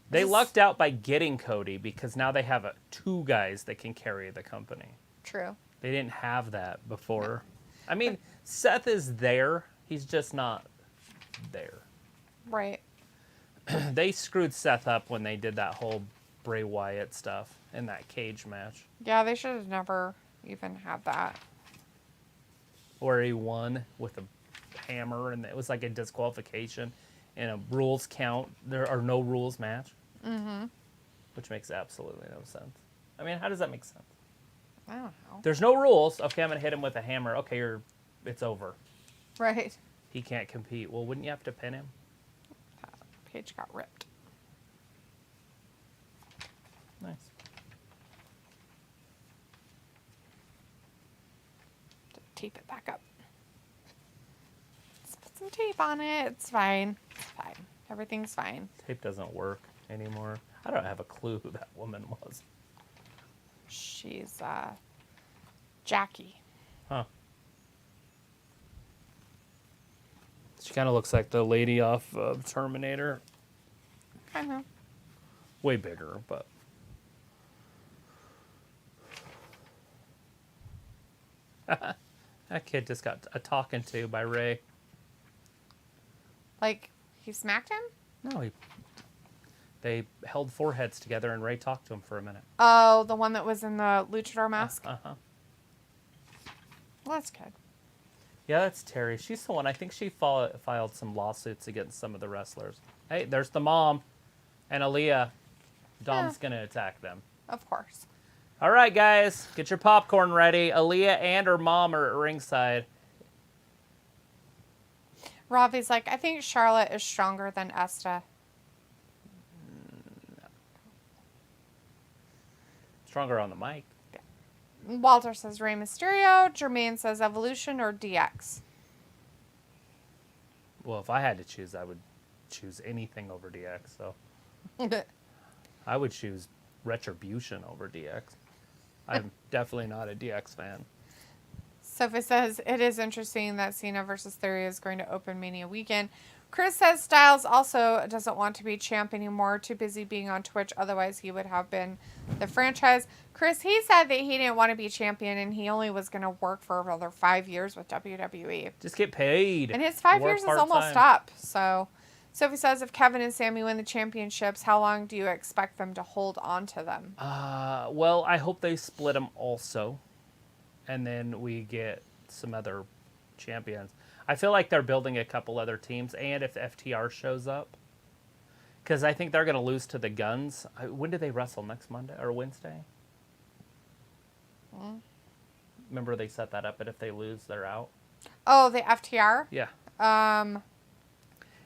They lucked out by getting Cody because now they have 2 guys that can carry the company. True. They didn't have that before. I mean, Seth is there. He's just not there. Right. They screwed Seth up when they did that whole Bray Wyatt stuff in that cage match. Yeah, they should have never even had that. Where he won with a hammer, and it was like a disqualification and a rules count. There are no rules match. Mm-hmm. Which makes absolutely no sense. I mean, how does that make sense? I don't know. There's no rules. Okay, I'm going to hit him with a hammer. Okay, it's over. Right. He can't compete. Well, wouldn't you have to pin him? Page got ripped. Nice. Tape it back up. Let's put some tape on it. It's fine. It's fine. Everything's fine. Tape doesn't work anymore. I don't have a clue who that woman was. She's Jackie. Huh. She kind of looks like the lady off of Terminator. Kind of. Way bigger, but... That kid just got a talking to by Rey. Like, he smacked him? No, they held foreheads together and Rey talked to him for a minute. Oh, the one that was in the luchador mask? Uh-huh. Well, that's good. Yeah, that's Terry. She's the one. I think she filed some lawsuits against some of the wrestlers. Hey, there's the mom and Aaliyah. Dom's going to attack them. Of course. All right, guys. Get your popcorn ready. Aaliyah and her mom are at ringside. Ravi's like, I think Charlotte is stronger than Esta. Stronger on the mic. Walter says Rey Mysterio. Jermaine says Evolution or DX. Well, if I had to choose, I would choose anything over DX. So I would choose Retribution over DX. I'm definitely not a DX fan. Sophie says, it is interesting that Cena versus Theory is going to open Mania weekend. Chris says Styles also doesn't want to be champ anymore. Too busy being on Twitch. Otherwise, he would have been the franchise. Chris, he said that he didn't want to be champion and he only was going to work for another 5 years with WWE. Just get paid. And his 5 Work years is part-time. almost up. So Sophie says, if Kevin and Sami win the championships, how long do you expect them to hold on to them? Well, I hope they split them also. And then we get some other champions. I feel like they're building a couple other teams. And if the FTR shows up. Because I think they're going to lose to the Guns. When do they wrestle? Next Monday or Wednesday? Remember they set that up, but if they lose, they're out. Oh, the FTR? Yeah.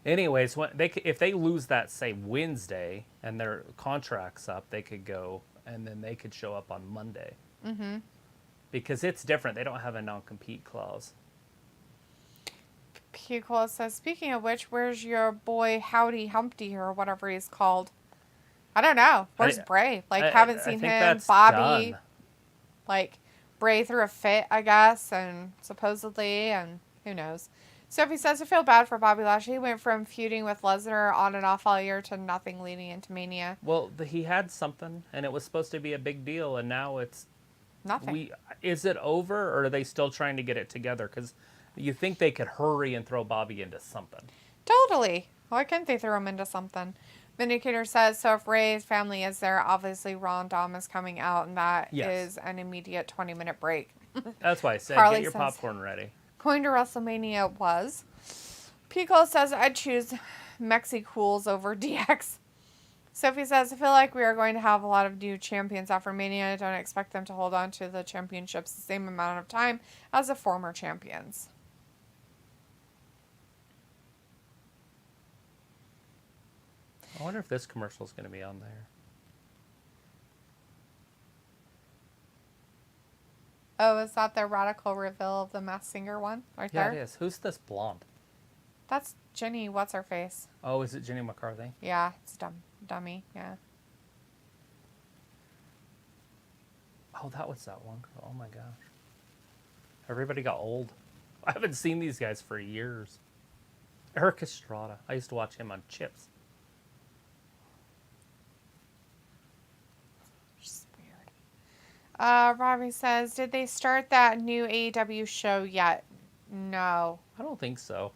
Anyways, if they lose that, say, Wednesday, and their contract's up, they could go, and then they could show up on Monday. Mm-hmm. Because it's different. They don't have a non-compete clause. Pukla says, speaking of which, where's your boy Howdy Humpty or whatever he's called? I don't know. Where's Bray? Haven't seen him. Bobby. Done. Like, Bray threw a fit, I guess, and supposedly, and who knows. Sophie says, I feel bad for Bobby Lashley. He went from feuding with Lesnar on and off all year to nothing leading into Mania. Well, he had something, and it was supposed to be a big deal, and now it's... Nothing. Is it over, or are they still trying to get it together? Because you think they could hurry and throw Bobby into something. Totally. Why couldn't they throw him into something? Vindicator says, so if Ray's family is there, obviously Raw and Dom is coming out, and that is an immediate 20-minute break. That's why I said, Carly get your says, popcorn ready. Going to WrestleMania was. Pico says, I'd choose Mexicools over DX. Sophie says, I feel like we are going to have a lot of new champions after Mania. I don't expect them to hold on to the championships the same amount of time as the former champions. I wonder if this commercial is going to be on there. Oh, is that the radical reveal of the Masked Singer one right there? Yeah, it is. Who's this blonde? That's Jenny. What's her face? Oh, is it Jenny McCarthy? Yeah, it's dummy. Yeah. Oh, that was that one girl. Oh my gosh. Everybody got old. I haven't seen these guys for years. Eric Estrada. I used to watch him on Chips. Just weird. Robbie says, did they start that new AEW show yet? No. I don't think so.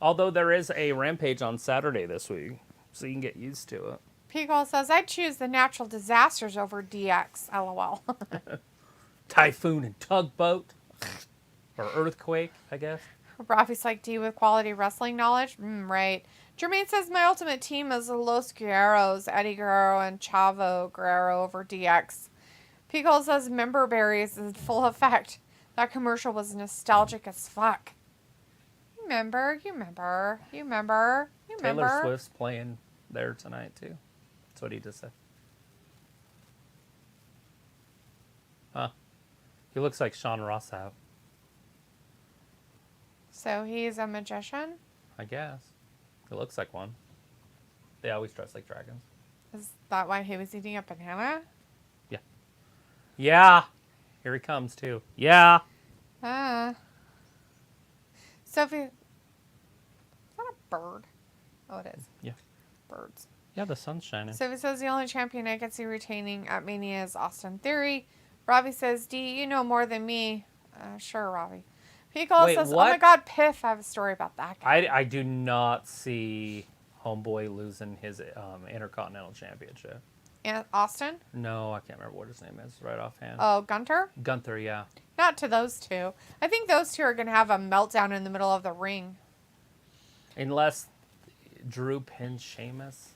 Although there is a Rampage on Saturday this week, so you can get used to it. Pico says, I'd choose the natural disasters over DX. LOL. Typhoon and Tugboat. Or Earthquake, I guess. Robbie's like, do you with quality wrestling knowledge? Right. Jermaine says, my ultimate team is Los Guerreros, Eddie Guerrero, and Chavo Guerrero over DX. Pico says, member berries is in full effect. That commercial was nostalgic as fuck. You remember. Taylor Swift's playing there tonight, too. That's what he just said. Huh. He looks like Sean Ross out. So he's a magician? I guess. It looks like one. They always dress like dragons. Is that why he was eating a banana? Yeah. Yeah. Here he comes, too. Yeah. Sophie. Is that a bird? Oh, it is. Yeah. Birds. Yeah, the sun's shining. Sophie says the only champion I can see retaining at Mania is Austin Theory. Robbie says, D, you know more than me. Sure, Robbie. Pico says, what? oh my god, Piff. I have a story about that guy. I do not see Homeboy losing his Intercontinental Championship. And Austin? No, I can't remember what his name is right offhand. Oh, Gunther? Gunther, yeah. Not to those two. I think those two are going to have a meltdown in the middle of the ring. Unless Drew pins Sheamus.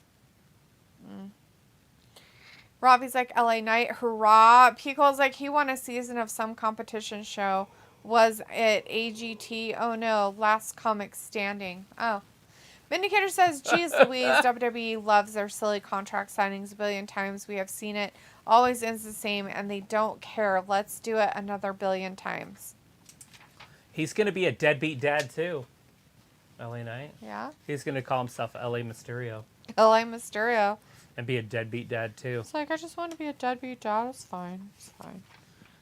Robbie's like, LA Knight, hurrah. Pico's like, he won a season of some competition show. Was it AGT? Oh no, Last Comic Standing. Oh. Vindicator says, geez Louise, WWE loves their silly contract signings a billion times. We have seen it. Always ends the same, and they don't care. Let's do it another billion times. He's going to be a deadbeat dad, too. LA Knight. Yeah? He's going to call himself LA Mysterio. LA Mysterio. And be a deadbeat dad, too. It's like, I just want to be a deadbeat dad. It's fine. It's fine.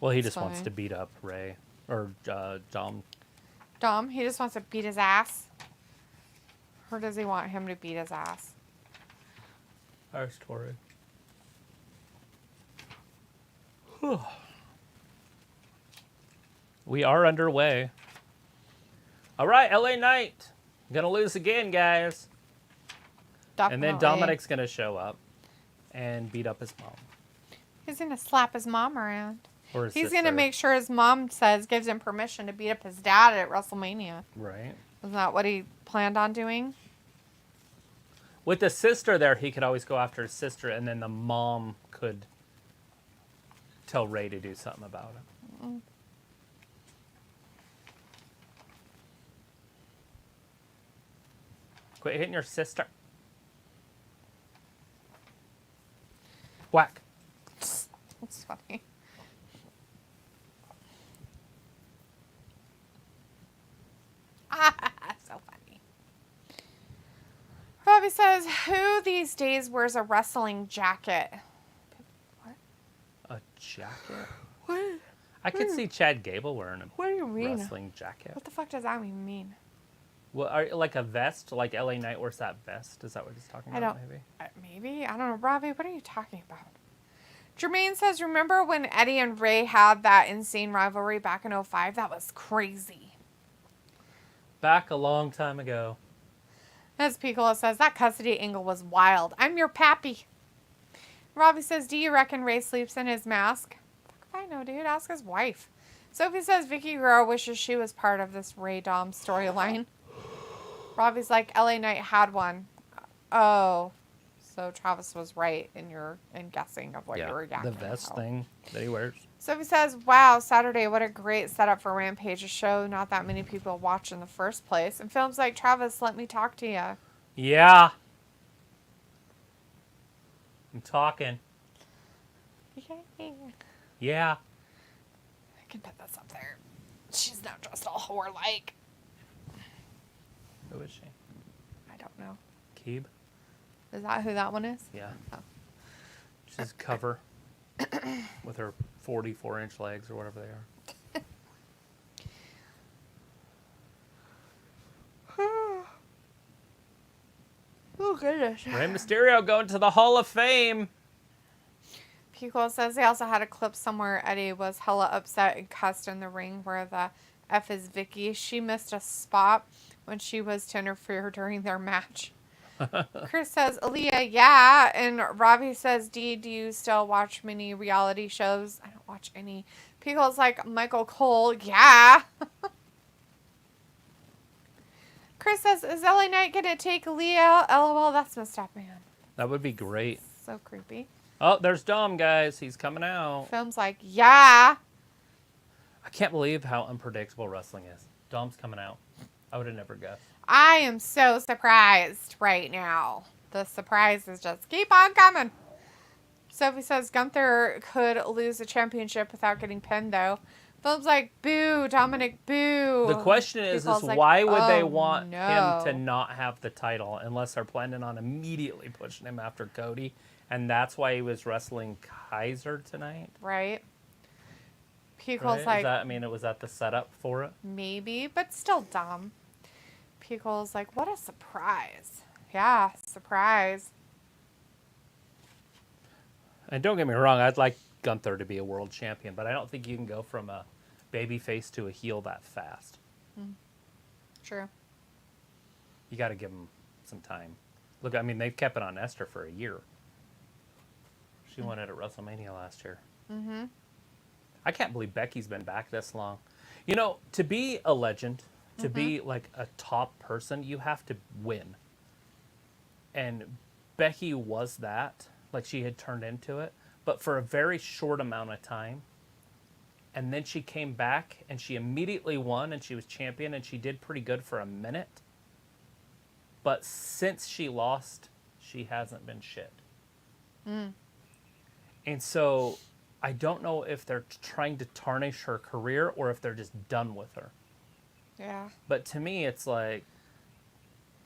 Well, he It's just wants fine. to beat up Rey. Or Dom. Dom, he just wants to beat his ass. Or does he want him to beat his ass? Our story. We are underway. All right, LA Knight. Gonna lose again, guys. Definitely. And then Dominik's gonna show up and beat up his mom. He's going to slap his mom around. Or his He's sister. going to make sure his mom gives him permission to beat up his dad at WrestleMania. Right. Isn't that what he planned on doing? With the sister there, he could always go after his sister, and then the mom could tell Rey to do something about it. Quit hitting your sister. Whack. That's funny. So funny. Robbie says, who these days wears a wrestling jacket? What? A jacket? What? I could see Chad Gable wearing a What do you mean? wrestling jacket. What the fuck does that even mean? Well, like a vest? Like LA Knight wears that vest? Is that what he's talking I about, don't. maybe? Maybe? I don't know. Robbie, what are you talking about? Jermaine says, remember when Eddie and Rey had that insane rivalry back in 2005? That was crazy. Back a long time ago. As Piccolo says, that custody angle was wild. I'm your pappy. Robbie says, do you reckon Rey sleeps in his mask? Fuck if I know, dude. Ask his wife. Sophie says, Vicky Guerrero wishes she was part of this Rey Dom storyline. Robbie's like, LA Knight had one. Oh. So Travis was right in guessing of what you were guessing. The vest thing that he wears. Sophie says, wow, Saturday, what a great setup for Rampage, a show not that many people watch in the first place. And films like, Travis, let me talk to you. Yeah. I'm talking. Yeah. I can put this up there. She's not dressed all whore-like. Who is she? I don't know. Keeb? Is that who that one is? Yeah. Oh. She's cover with her 44-inch legs or whatever they are. Oh, goodness. Rey Mysterio going to the Hall of Fame. Pico says they also had a clip somewhere Eddie was hella upset and cussed in the ring where the F is Vicky. She missed a spot when she was to interfere during their match. Chris says, Aaliyah, yeah. And Robbie says, Dee, do you still watch many reality shows? I don't watch any. Pico's like, Michael Cole, yeah. Chris says, is LA Knight going to take Aaliyah? LOL, that's messed up, man. That would be great. So creepy. Oh, there's Dom, guys. He's coming out. Film's like, yeah. I can't believe how unpredictable wrestling is. Dom's coming out. I would have never guessed. I am so surprised right now. The surprises just keep on coming. Sophie says Gunther could lose the championship without getting pinned, though. Film's like, boo, Dominik, boo. The question is like, why would they want no. him to not have the title unless they're planning on immediately pushing him after Cody? And that's why he was wrestling Kaiser tonight. Right. Pico's Right? like, Was that the setup for it? maybe, but still dumb. Pico's like, what a surprise. Yeah, surprise. And don't get me wrong, I'd like Gunther to be a world champion, but I don't think you can go from a babyface to a heel that fast. True. You got to give him some time. Look, I mean, they've kept it on Esther for a year. She won it at WrestleMania last year. Mm-hmm. I can't believe Becky's been back this long. You know, to be a legend, to be like a top person, you have to win. And Becky was that. Like, she had turned into it. But for a very short amount of time. And then she came back and she immediately won and she was champion and she did pretty good for a minute. But since she lost, she hasn't been shit. And so I don't know if they're trying to tarnish her career or if they're just done with her. Yeah. But to me, it's like,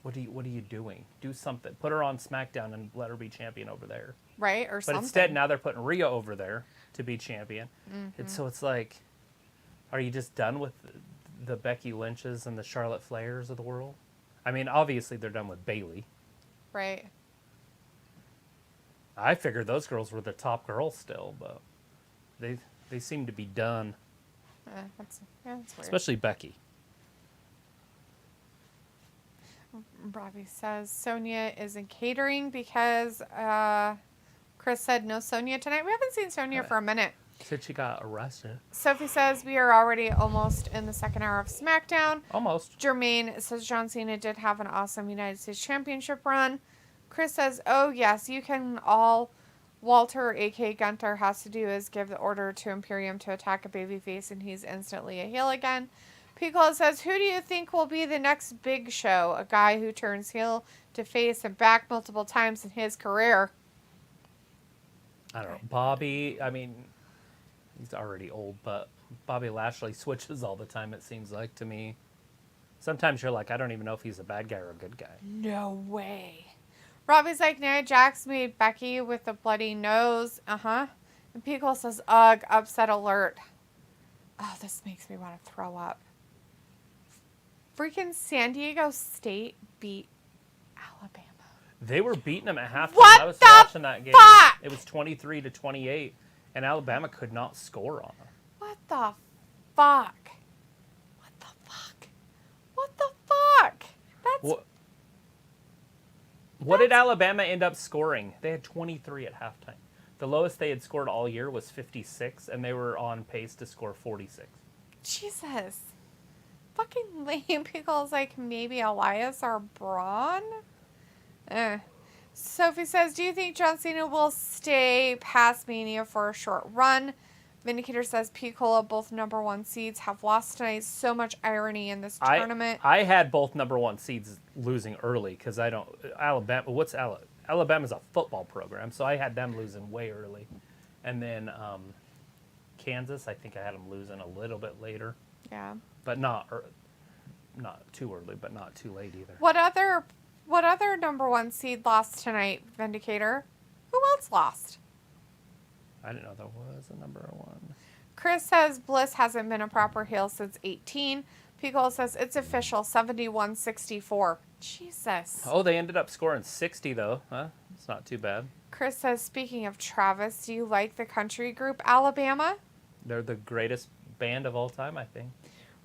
what are you doing? Do something. Put her on SmackDown and let her be champion over there. Right, or But something. instead, now they're putting Rhea over there to be champion. And so it's like, are you just done with the Becky Lynches and the Charlotte Flairs of the world? I mean, obviously they're done with Bayley. Right. I figured those girls were the top girls still, but they seem to be done. That's weird. Especially Becky. Robbie says Sonya is in catering because Chris said no Sonya tonight. We haven't seen Sonya for a minute. Said she got arrested. Sophie says we are already almost in the second hour of SmackDown. Almost. Jermaine says John Cena did have an awesome United States Championship run. Chris says, oh yes, you can all Walter, a.k.a. Gunther, has to do is give the order to Imperium to attack a babyface and he's instantly a heel again. Piccolo says, who do you think will be the next big show? A guy who turns heel to face and back multiple times in his career. I don't know. Bobby, I mean, he's already old, but Bobby Lashley switches all the time, it seems like, to me. Sometimes you're like, I don't even know if he's a bad guy or a good guy. No way. Robbie's like, Nia Jax made Becky with a bloody nose. And Piccolo says, ugh, upset alert. Oh, this makes me want to throw up. Freaking San Diego State beat Alabama. They were beating them at halftime. What I was the watching that game. fuck? It was 23-28, and Alabama could not score on them. What the fuck? What the fuck? What the fuck? That's... What did Alabama end up scoring? They had 23 at halftime. The lowest they had scored all year was 56, and they were on pace to score 46. Jesus. Fucking lame. Pickle's like, maybe Elias or Braun? Sophie says, do you think John Cena will stay past Mania for a short run? Vindicator says, Piccolo, both number one seeds, have lost tonight. So much irony in this tournament. I had both number one seeds losing early because I don't... Alabama... What's Alabama? Alabama's a football program, so I had them losing way early. And then Kansas, I think I had them losing a little bit later. Yeah. But not too early, but not too late either. What other number one seed lost tonight, Vindicator? Who else lost? I didn't know there was a number one. Chris says Bliss hasn't been a proper heel since 18. Piccolo says it's official, 71-64. Jesus. Oh, they ended up scoring 60, though. Huh? It's not too bad. Chris says, speaking of Travis, do you like the country group Alabama? They're the greatest band of all time, I think.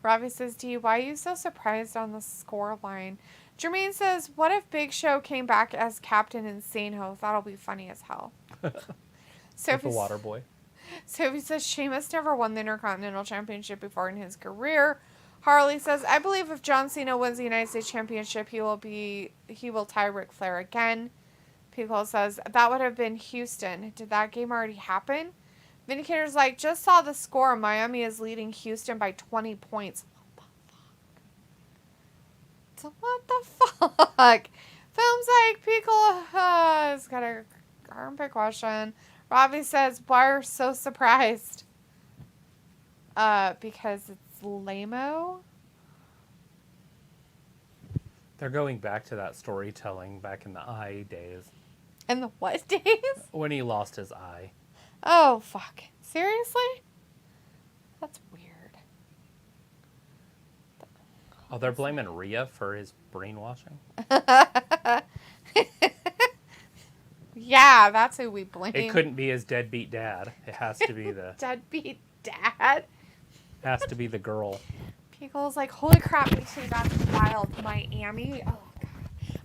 Robbie says, why are you so surprised on the score line? Jermaine says, what if Big Show came back as Captain Insano? That'll be funny as hell. With Sophie, the water boy. Sophie says, Sheamus never won the Intercontinental Championship before in his career. Harley says, I believe if John Cena wins the United States Championship, he will tie Ric Flair again. Pickle says, that would have been Houston. Did that game already happen? Vindicator's like, just saw the score. Miami is leading Houston by 20 points. What the fuck? Films like Pickle has got a armpit question. Robbie says, why are you so surprised? Because it's lame-o. They're going back to that storytelling back in the eye days. In the what days? When he lost his eye. Oh, fuck. Seriously? That's weird. Oh, they're blaming Rhea for his brainwashing? Yeah, that's who we blame. It couldn't be his deadbeat dad. It has to be the... Deadbeat dad? Has to be the girl. Pickle's like, holy crap, me too, that's wild. Miami? Oh, God.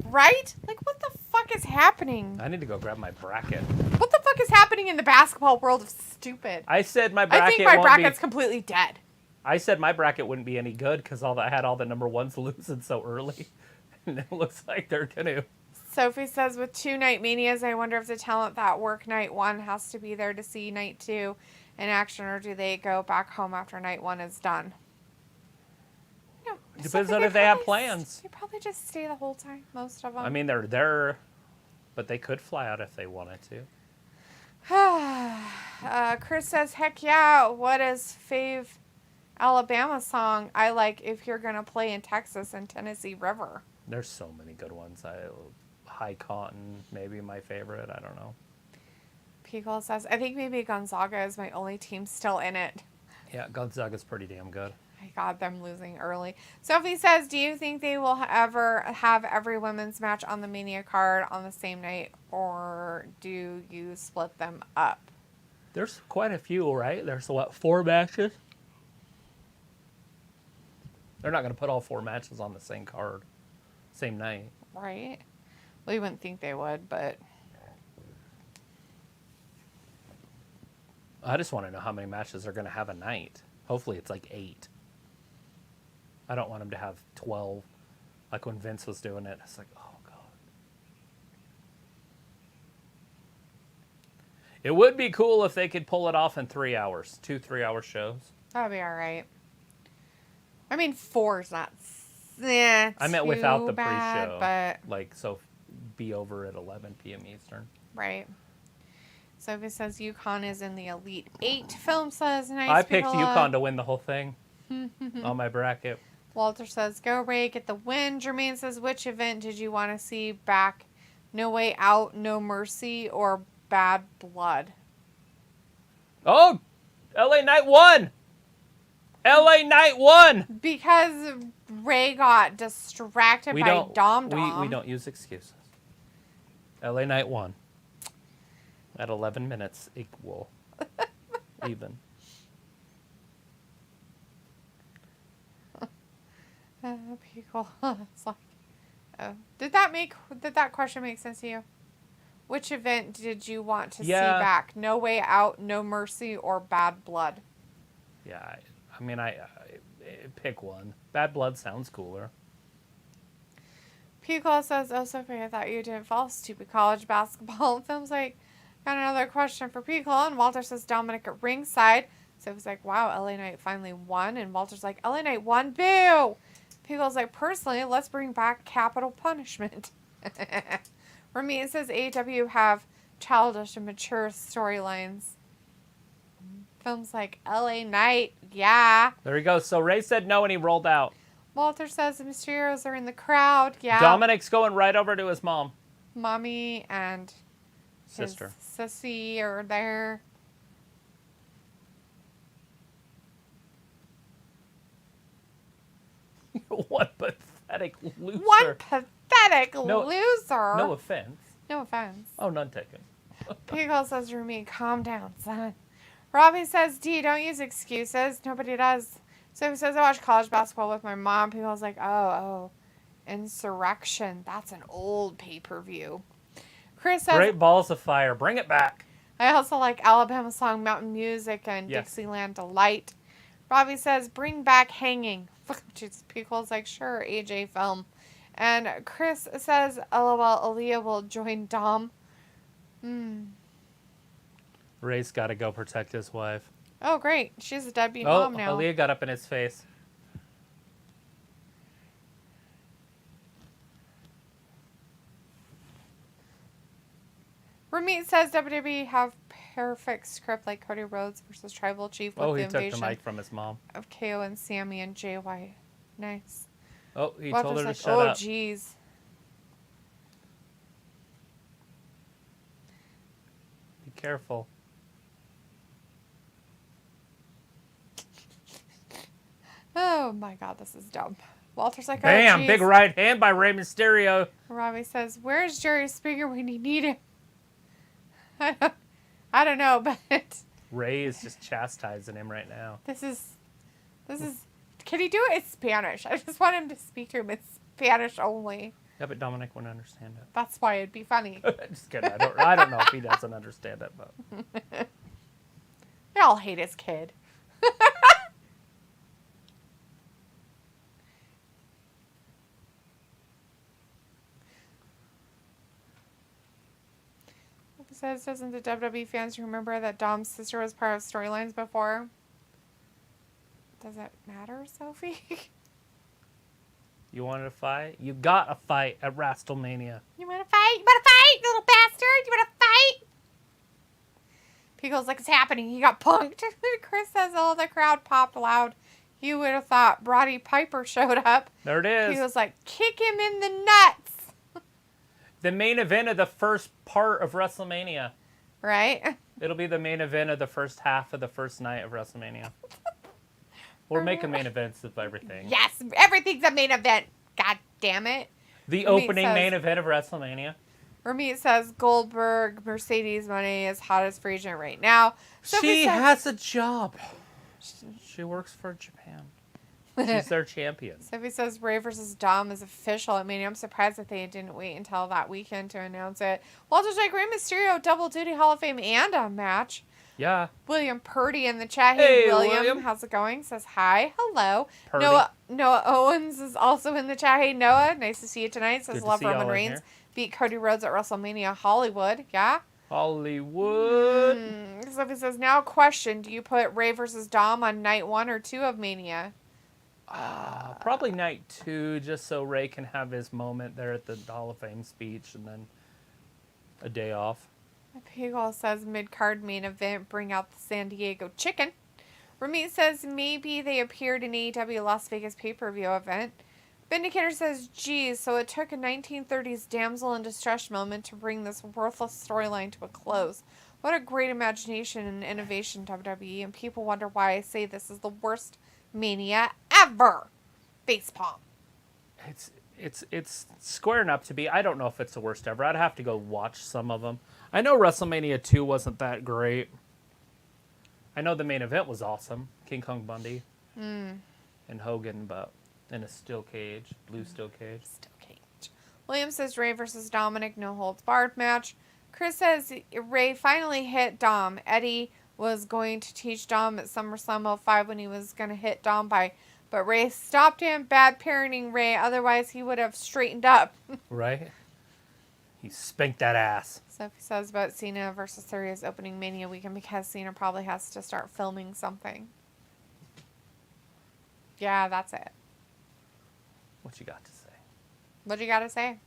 Right? Like, what the fuck is happening? I need to go grab my bracket. What the fuck is happening in the basketball world of stupid? I said my bracket I think my bracket's completely dead. I said my bracket wouldn't be any good because I had all the number ones losing so early. And it looks like they're going to. Sophie says, with 2 night manias, I wonder if the talent that work night 1 has to be there to see night 2 in action, or do they go back home after night 1 is done? No, Depends on if they have plans. They probably just stay the whole time, most of them. I mean, they're there, but they could fly out if they wanted to. Chris says, heck yeah, what is fave Alabama song I like if you're going to play in Texas and Tennessee River? There's so many good ones. High Cotton, maybe my favorite. I don't know. Pickle says, I think maybe Gonzaga is my only team still in it. Yeah, Gonzaga's pretty damn good. I got them losing early. Sophie says, do you think they will ever have every women's match on the Mania card on the same night, or do you split them up? There's quite a few, right? There's, 4 matches? They're not going to put all 4 matches on the same card, same night. Right? Well, you wouldn't think they would, but... I just want to know how many matches they're going to have a night. Hopefully it's like 8. I don't want them to have 12, like when Vince was doing it. It's like, oh, God. It would be cool if they could pull it off in 3 hours. 2 3-hour shows. That'd be all right. I mean, 4's not... Yeah, I meant without the bad, pre-show. But... Like, so be over at 11 p.m. Eastern. Right. Sophie says UConn is in the Elite 8. Film says nice. I picked UConn to win the whole thing on my bracket. Walter says, go Ray, get the win. Jermaine says, which event did you want to see back? No Way Out, No Mercy, or Bad Blood? Oh! LA Knight won! LA Knight won! Because Ray got distracted by Dom Dom. We don't use excuses. LA Knight won. At 11 minutes equal. Even. People. It's like, oh. Did that question make sense to you? Which event did you want to see back? No Way Out, No Mercy, or Bad Blood? Yeah, I mean, I pick one. Bad Blood sounds cooler. Pico says, oh, Sophie, I thought you didn't follow stupid college basketball. And Film's like, got another question for Pico. And Walter says, Dominik at ringside. Sophie's like, wow, LA Knight finally won. And Walter's like, LA Knight won, boo! Pico's like, personally, let's bring back capital punishment. For me, it says AEW have childish and mature storylines. Film's like, LA Knight, yeah. There he goes. So Ray said no and he rolled out. Walter says the Mysterios are in the crowd, yeah. Dominik's going right over to his mom. Mommy and Sister. his sissy are there. What pathetic loser. One pathetic loser. No offense. No offense. Oh, none taken. Pickle says, Rumi, calm down, son. Robbie says, D, don't use excuses. Nobody does. So he says, I watch college basketball with my mom. Pickle's like, oh, Insurrection. That's an old pay-per-view. Chris says, Great Balls of Fire. Bring it back. I also like Alabama song Mountain Music and Dixieland Delight. Robbie says, bring back Hanging. Pickle's like, sure, AJ film. And Chris says, LOL, Aaliyah will join Dom. Ray's got to go protect his wife. Oh, great. She's a deadbeat mom now. Aaliyah got up in his face. Ramit says WWE have perfect script like Cody Rhodes versus Tribal Chief with the invasion took the mic from his mom. Of KO and Sammy and JY. Nice. Oh, he Walter's told her to like, shut up. Oh, jeez. Be careful. Oh my God, this is dumb. Walter's like, Bam! oh, Big right hand by Rey Mysterio. Robbie says, where's Jerry Springer when you need him? I don't know, but Rey is just chastising him right now. This is. Can he do it in Spanish? I just want him to speak to him in Spanish only. Yeah, but Dominik wouldn't understand it. That's why it'd be funny. Just kidding. I don't know if he doesn't understand it, but They all hate his kid. Says, doesn't the WWE fans remember that Dom's sister was part of storylines before? Does it matter, Sophie? You wanted to fight? You got a fight at WrestleMania. You want to fight? You want to fight, little bastard? You want to fight? Pickle's like, it's happening. He got punked. Chris says, oh, the crowd popped loud. You would have thought Roddy Piper showed up. There it is. He was like, kick him in the nuts. The main event of the first part of WrestleMania. Right? It'll be the main event of the first half of the first night of WrestleMania. We're making main events of everything. Yes, everything's a main event. God damn it. The opening main event of WrestleMania. Ramit says Goldberg, Mercedes money is hottest free agent right now. She has a job. She works for Japan. She's their champion. Sophie says Rey versus Dom is official. I mean, I'm surprised that they didn't wait until that weekend to announce it. Walter's like, Rey Mysterio, double duty Hall of Fame and a match. Yeah. William Purdy in the chat. Hey, William. How's it going? Says hi. Hello. Purdy. Noah Owens is also in the chat. Hey, Noah. Nice to see you tonight. Says love Roman Reigns. Beat Cody Rhodes at WrestleMania Hollywood. Yeah? Hollywood. Sophie says, now question. Do you put Rey versus Dom on night 1 or 2 of Mania? Probably night 2, just so Rey can have his moment there at the Hall of Fame speech and then a day off. Piggle says mid-card main event, bring out the San Diego Chicken. Ramit says maybe they appeared in AEW Las Vegas pay-per-view event. Vindicator says, geez, so it took a 1930s damsel in distress moment to bring this worthless storyline to a close. What a great imagination and innovation, WWE, and people wonder why I say this is the worst Mania ever. Facepalm. It's squaring up to be. I don't know if it's the worst ever. I'd have to go watch some of them. I know WrestleMania 2 wasn't that great. I know the main event was awesome. King Kong Bundy and Hogan, but in a steel cage, blue steel cage. Steel cage. William says Rey versus Dominik, no holds barred match. Chris says Rey finally hit Dom. Eddie was going to teach Dom at SummerSlam 05 when he was going to hit Dom but Rey stopped him. Bad parenting, Rey. Otherwise, he would have straightened up. Right? He spanked that ass. Sophie says about Cena versus Theory's opening Mania weekend because Cena probably has to start filming something. Yeah, that's it. What you got to say? What you got to say?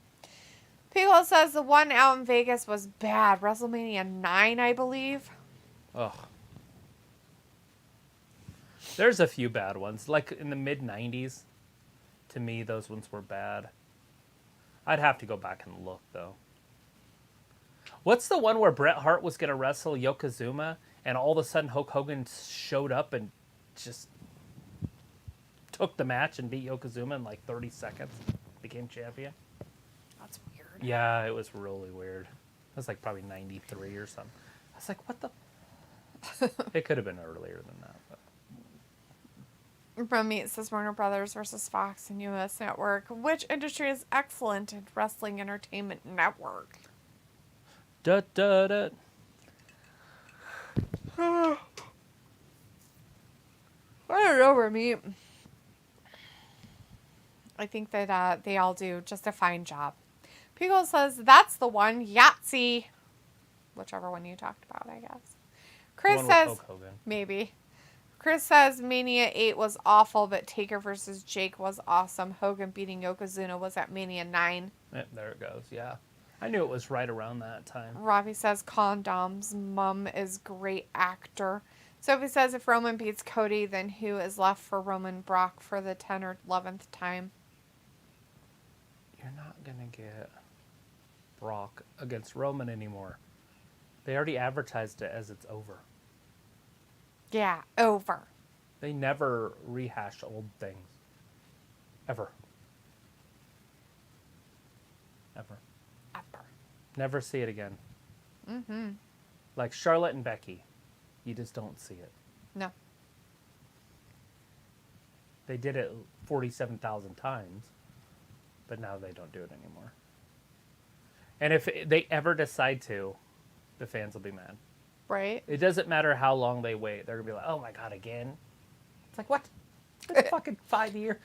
People says the one out in Vegas was bad. WrestleMania 9, I believe. Ugh. There's a few bad ones. Like in the mid-90s, to me, those ones were bad. I'd have to go back and look, though. What's the one where Bret Hart was going to wrestle Yokozuna, and all of a sudden Hulk Hogan showed up and just took the match and beat Yokozuna in like 30 seconds? Became champion? That's weird. Yeah, it was really weird. It was like probably 93 or something. I was like, what the? It could have been earlier than that. But. From Meet says Warner Brothers versus Fox and U.S. Network. Which industry is excellent in Wrestling Entertainment Network? Da da da. I don't know, Remy. I think that they all do just a fine job. Pico says, that's the one. Yahtzee. Whichever one you talked about, I guess. Chris says, maybe. Chris says, Mania 8 was awful, but Taker versus Jake was awesome. Hogan beating Yokozuna was at Mania 9. Yep, there it goes, yeah. I knew it was right around that time. Ravi says, Condom's mom is great actor. Sophie says, if Roman beats Cody, then who is left for Roman Brock for the 10th or 11th time? You're not going to get Brock against Roman anymore. They already advertised it as it's over. Yeah, over. They never rehash old things. Ever. Ever. Ever. Never see it again. Mm-hmm. Like Charlotte and Becky. You just don't see it. No. They did it 47,000 times, but now they don't do it anymore. And if they ever decide to, the fans will be mad. Right. It doesn't matter how long they wait. They're going to be like, oh my God, again? It's like, what? It's fucking 5 years.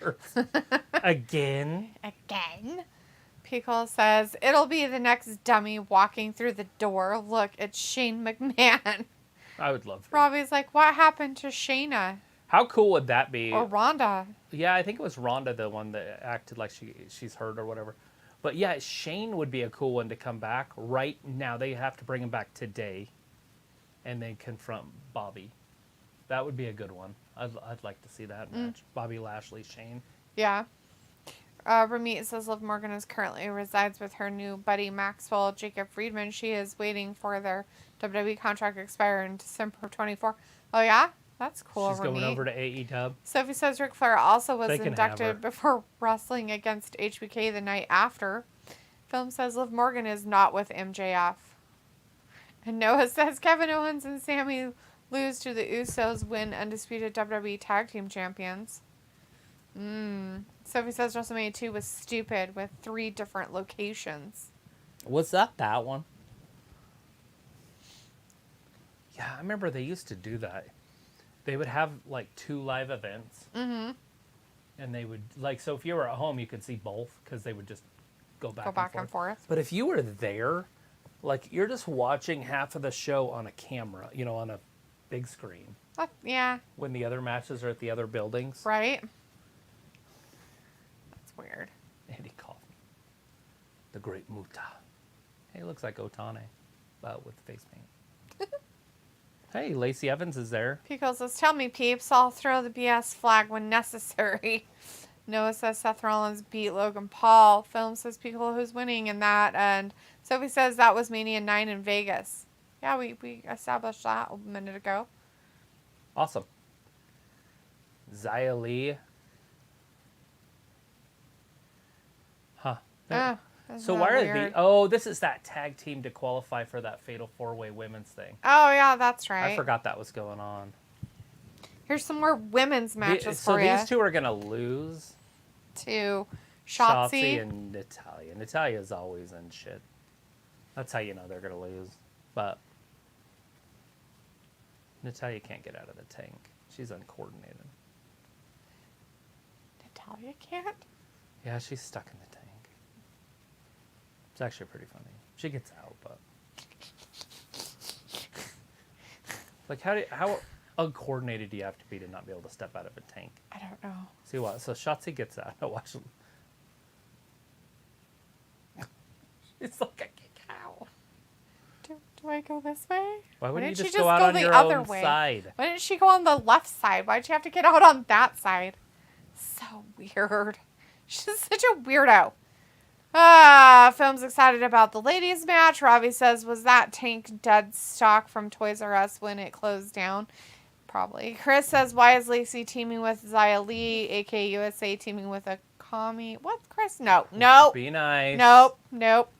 Again? Again? Pickle says, it'll be the next dummy walking through the door. Look, it's Shane McMahon. I would love that. Robbie's like, what happened to Shayna? How cool would that be? Or Rhonda. Yeah, I think it was Rhonda, the one that acted like she's hurt or whatever. But yeah, Shane would be a cool one to come back right now. They have to bring him back today and then confront Bobby. That would be a good one. I'd like to see that match. Bobby Lashley, Shane. Yeah. Ramit says Liv Morgan currently resides with her new buddy Maxwell Jacob Friedman. She is waiting for their WWE contract expire in December of 24. Oh yeah? That's cool. She's going over to AEW. Sophie says Ric Flair also was inducted before wrestling against HBK the night after. Film says Liv Morgan is not with MJF. And Noah says Kevin Owens and Sami lose to the Usos, win undisputed WWE Tag Team Champions. Sophie says WrestleMania 2 was stupid with 3 different locations. Was that one? Yeah, I remember they used to do that. They would have like 2 live events. Mm-hmm. And they would, like, so if you were at home, you could see both because they would just go back and forth. But if you were there, like, you're just watching half of the show on a camera, on a big screen. Yeah. When the other matches are at the other buildings. Right. That's weird. Andy Kaufman. The Great Muta. Hey, it looks like Otane, but with face paint. Hey, Lacey Evans is there. Pico says, tell me, peeps, I'll throw the BS flag when necessary. Noah says Seth Rollins beat Logan Paul. Film says Pico who's winning in that. And Sophie says that was Mania 9 in Vegas. Yeah, we established that a minute ago. Awesome. Xia Li. Huh. So why are they... Oh, this is that tag team to qualify for that Fatal 4-Way women's thing. Oh, yeah, that's right. I forgot that was going on. Here's some more women's matches for you. So these two are going to lose? To Shotzi and Natalya. Natalya's always in shit. That's how you know they're going to lose. But Natalya can't get out of the tank. She's uncoordinated. Natalya can't? Yeah, she's stuck in the tank. It's actually pretty funny. She gets out, but like how uncoordinated do you have to be to not be able to step out of a tank? I don't know. See what? So Shotzi gets out. No, watch. It's like a cow. Do I go this way? Why wouldn't you just go out on your own side? Why didn't she go on the left side? Why'd she have to get out on that side? So weird. She's such a weirdo. Film's excited about the ladies match. Ravi says, was that tank dead stock from Toys R Us when it closed down? Probably. Chris says, why is Lacey teaming with Xia Li, aka USA, teaming with a Tommy. What's Chris? No. Be nice. Nope.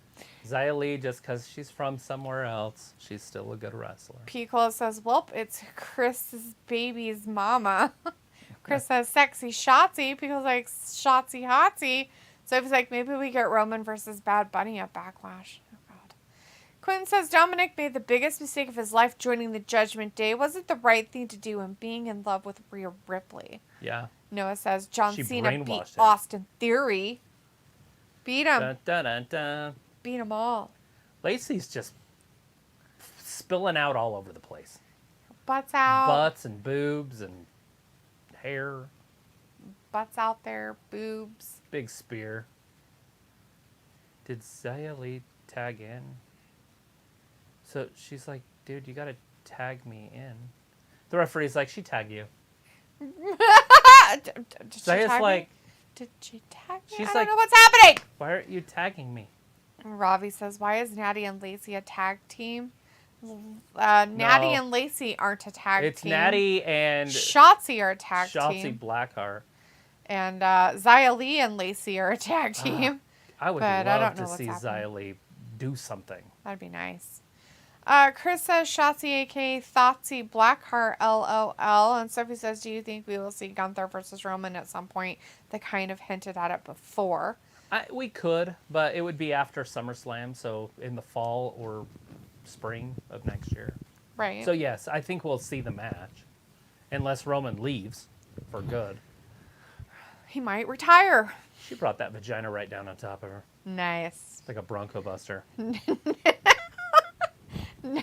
Xia Li, just because she's from somewhere else, she's still a good wrestler. Piccolo says, "Welp, it's Chris's baby's mama." Chris says, "Sexy Shotzi." Piccolo's like, "Shotzi Hotsy." So he's like, maybe we get Roman versus Bad Bunny at Backlash. Oh, God. Quentin says, Dominik made the biggest mistake of his life joining the Judgment Day. Was it the right thing to do and being in love with Rhea Ripley? Yeah. Noah says, John She Cena beat brainwashed him. Austin Theory. Beat him. Dun, dun, dun, dun. Beat them all. Lacey's just spilling out all over the place. Butts out. Butts and boobs and hair. Butts out there. Boobs. Big spear. Did Xia Li tag in? So she's like, dude, you gotta tag me in. The referee's like, she tagged you. Did she Zaya's tag like, me? Did she tag me? she's I don't like- know what's happening. why aren't you tagging me? Ravi says, why is Natty and Lacey a tag team? Natty and Lacey aren't a tag It's team. Natty and Shotzi are a tag Shotzi team. Blackheart. And Xia Li and Lacey are a tag team. I would But I love don't know to what's see happening. Xia Li do something. That'd be nice. Chris says, Shotzi, a.k.a. Thoughtsy Blackheart, LOL. And Sophie says, do you think we will see Gunther versus Roman at some point? They kind of hinted at it before. We could, but it would be after SummerSlam, so in the fall or spring of next year. Right. So yes, I think we'll see the match. Unless Roman leaves for good. He might retire. She brought that vagina right down on top of her. Nice. Like a Bronco Buster. No.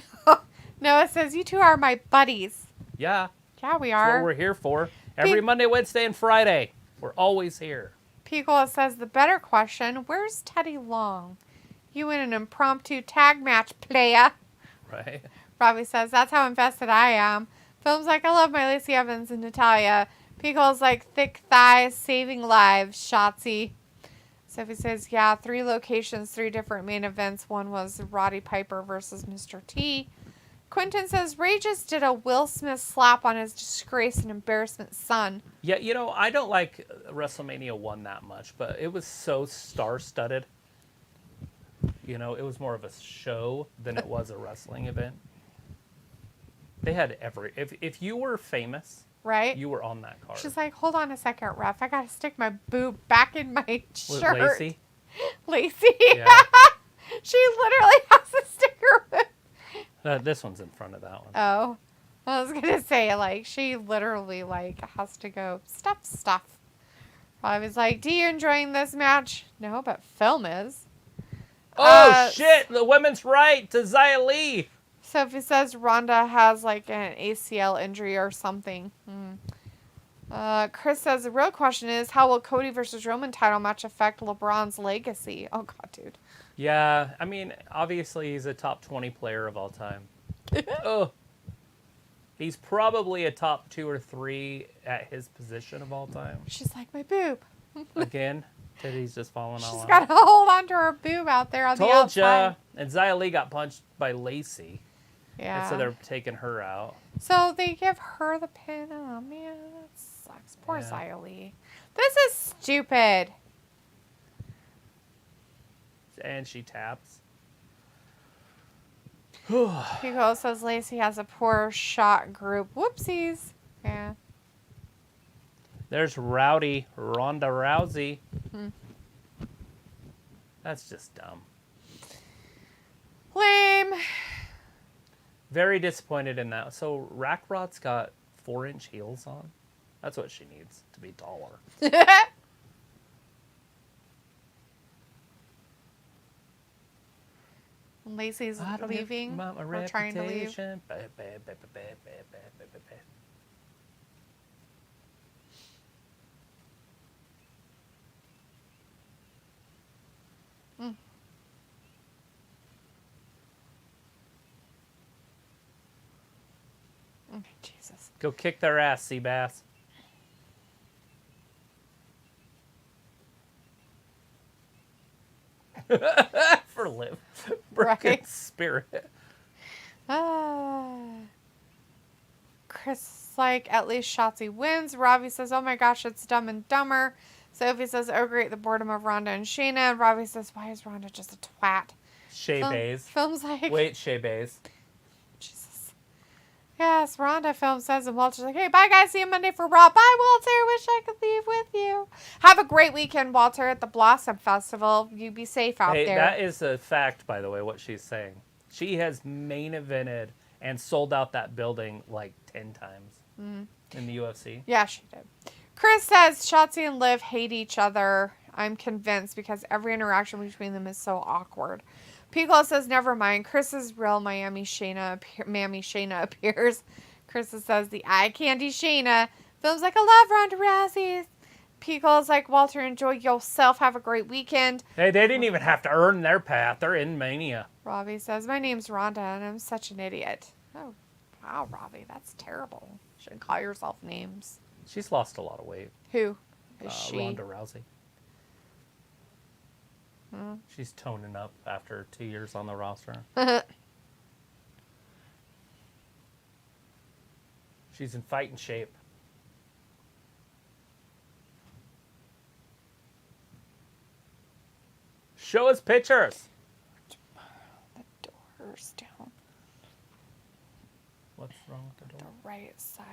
Noah says, you two are my buddies. Yeah, Yeah, we that's are. what we're here for. Every Monday, Wednesday, and Friday. We're always here. Picola says, the better question, where's Teddy Long? You win an impromptu tag match, playa. Right? Robbie says, that's how invested I am. Film's like, I love my Lacey Evans and Natalia. Picola's like, thick thighs, saving lives, Shotzi. Sophie says, yeah, 3 locations, 3 different main events. One was Roddy Piper versus Mr. T. Quentin says, Ray just did a Will Smith slap on his disgrace and embarrassment son. Yeah, you know, I don't like WrestleMania 1 that much, but it was so star-studded. You know, it was more of a show than it was a wrestling event. They had if you were famous, Right? you were on that card. She's like, hold on a second, ref. I gotta stick my boob back in my With shirt. Lacey? Lacey. Yeah. She literally has to stick her with. This one's in front of that one. Oh. I was gonna say, like, she literally, like, has to go stuff. I was like, do you enjoying this match? No, but film is. Oh, shit! The women's right to Xia Li! Sophie says Rhonda has, like, an ACL injury or something. Chris says the real question is, how will Cody versus Roman title match affect LeBron's legacy? Oh, God, dude. Yeah, I mean, obviously he's a top 20 player of all time. Oh. He's probably a top 2 or 3 at his position of all time. She's like, my boob. Again, titties just falling all She's out. got to hold on to her boob out there on the Told outside. ya. And Xia Li got punched by Lacey. Yeah. And so they're taking her out. So they give her the pin. Oh, man, that sucks. Poor Yeah. Xia Li. This is stupid. And she taps. Hugo says Lacey has a poor shot group. Whoopsies. Yeah. There's Rowdy Ronda Rousey. That's just dumb. Lame. Very disappointed in that. So Rackrot's got 4-inch heels on. That's what she needs to be taller. Lacey's I don't give leaving. my Or trying to leave. reputation. Jesus. Go kick their ass, Seabass. For live. Broken Right. spirit. Chris is like, at least Shotzi wins. Ravi says, oh my gosh, it's Dumb and Dumber. Sophie says, oh great, the boredom of Ronda and Shayna. Robbie says, why is Ronda just a twat? Shea Bays. Film's like... Wait, Shea Bays. Jesus. Yes, Ronda film says, and Walter's like, hey, bye guys, see you Monday for Raw. Bye, Walter, wish I could leave with you. Have a great weekend, Walter, at the Blossom Festival. You be safe out there. That is a fact, by the way, what she's saying. She has main evented and sold out that building like 10 times in the UFC. Yeah, she did. Chris says, Shotzi and Liv hate each other. I'm convinced because every interaction between them is so awkward. Piccolo says, never mind. Chris's real Mammy Shayna appears. Chris says, the eye candy Shayna. Films like, I love Ronda Rousey. Piccolo's like, Walter, enjoy yourself. Have a great weekend. Hey, they didn't even have to earn their path. They're in Mania. Robbie says, my name's Ronda and I'm such an idiot. Oh, wow, Robbie, that's terrible. Shouldn't call yourself names. She's lost a lot of weight. Who is she? Ronda Rousey. She's toning up after 2 years on the roster. She's in fighting shape. Show us pictures. The door's down. What's wrong with the door? The right side.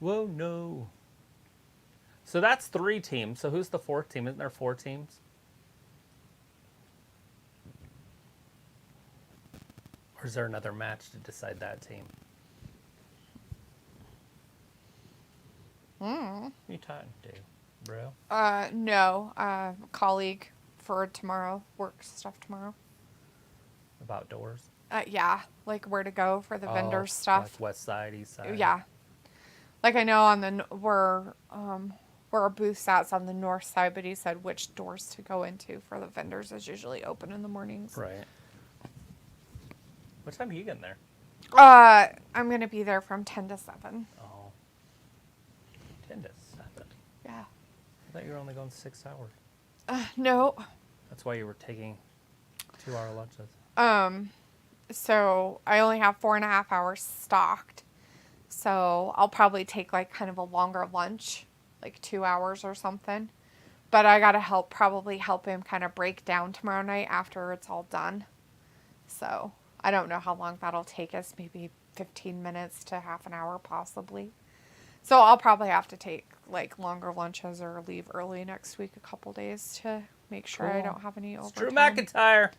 Whoa, no. So that's 3 teams. So who's the 4th team? Isn't there 4 teams? Or is there another match to decide that team? What are you talking to, bro? No. Colleague for tomorrow. Work stuff tomorrow. About doors? Yeah. Like where to go for the vendor stuff. Like west side, east side? Yeah. Like I know on where our booth's at's on the north side, but he said which doors to go into for the vendors is usually open in the mornings. Right. What time are you getting there? I'm going to be there from 10 to 7. Oh. 10 to 7? Yeah. I thought you were only going 6 hours. No. That's why you were taking 2-hour lunches. So I only have 4.5 hours stocked. So I'll probably take like kind of a longer lunch, like 2 hours or something. But I got to probably help him kind of break down tomorrow night after it's all done. So I don't know how long that'll take us, maybe 15 minutes to half an hour possibly. So I'll probably have to take like longer lunches or leave early next week a couple days to make sure I don't have any overtime. Drew McIntyre.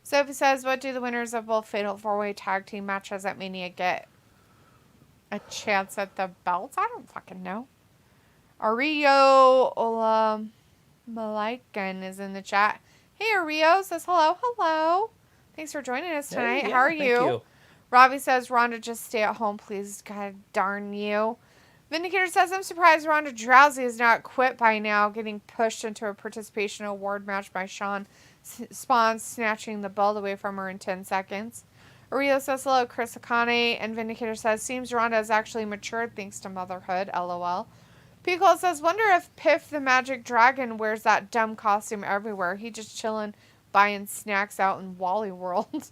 Sophie says, what do the winners of both Fatal 4-Way tag team matches at Mania get a chance at the belts? I don't fucking know. Ario Malaikan is in the chat. Hey, Ario says hello. Hello. Thanks for joining us tonight. Hey, How are thank you? Robbie says, Ronda, just stay at home, please. God darn you. Vindicator says, I'm surprised Ronda Rousey is not quit by now, getting pushed into a participation award match by Sean Spawn, snatching the belt away from her in 10 seconds. Ario says, hello, Chris Akane. And Vindicator says, seems Ronda has actually matured thanks to motherhood, LOL. Piccolo says, wonder if Piff the Magic Dragon wears that dumb costume everywhere. He just chilling, buying snacks out in Wally World.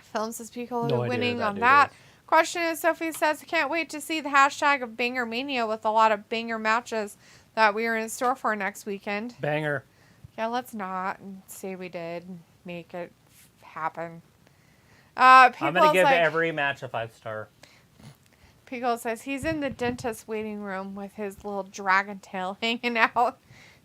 Film says Piccolo winning on that. Question is, Sophie says, I can't wait to see the hashtag of Banger Mania with a lot of banger matches that we are in store for next weekend. Banger. Yeah, let's not say we did make it happen. I'm going to give every match a 5-star. Piccolo says he's in the dentist waiting room with his little dragon tail hanging out.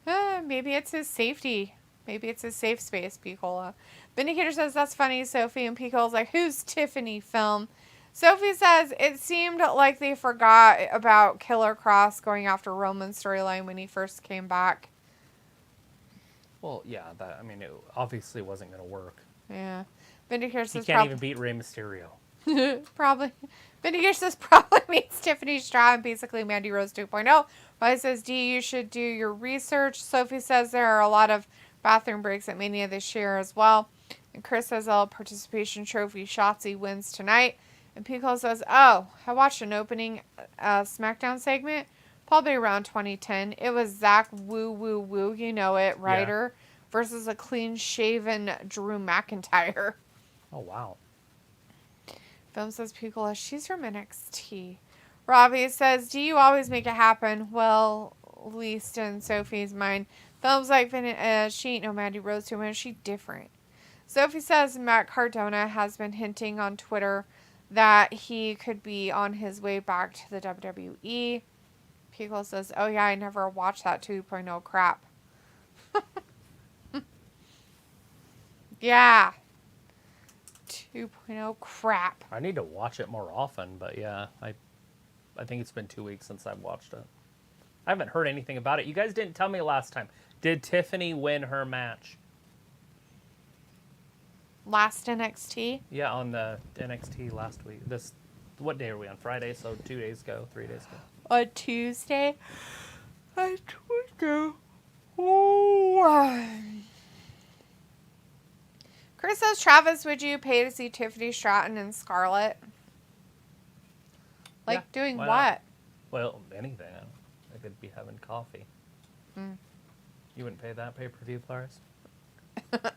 Maybe it's his safety. Maybe it's his safe space, Piccolo. Vindicator says, that's funny, Sophie. And Piccolo's like, who's Tiffany Film? Sophie says, it seemed like they forgot about Killer Kross going after Roman's storyline when he first came back. Well, yeah, it obviously wasn't going to work. Yeah. Vindicator says he can't even beat Rey Mysterio. Probably. Vindicator says probably means Tiffany Straw and basically Mandy Rose 2.0. But it says, D, you should do your research. Sophie says there are a lot of bathroom breaks at Mania this year as well. And Chris says, participation trophy. Shotzi wins tonight. And Pico says, oh, I watched an opening SmackDown segment, probably around 2010. It was Zach Woo Woo Woo, you know it, Ryder, versus a clean-shaven Drew McIntyre. Oh, wow. Film says, Pico, she's from NXT. Robbie says, do you always make it happen? Well, at least in Sophie's mind. Film's like, she ain't no Mandy Rose to win. She different. Sophie says Matt Cardona has been hinting on Twitter that he could be on his way back to the WWE. Pico says, oh yeah, I never watched that 2.0 crap. Yeah. 2.0 crap. I need to watch it more often, but yeah, I think it's been 2 weeks since I've watched it. I haven't heard anything about it. You guys didn't tell me last time. Did Tiffany win her match? Last NXT? Yeah, on the NXT last week. What day are we on? Friday, so 2 days ago, 3 days ago. On Tuesday? On Tuesday. Oh. Chris says, Travis, would you pay to see Tiffany Stratton and Scarlett? Like, Yeah, doing why what? not? Well, anything. I could be having coffee. You wouldn't pay that pay-per-view price?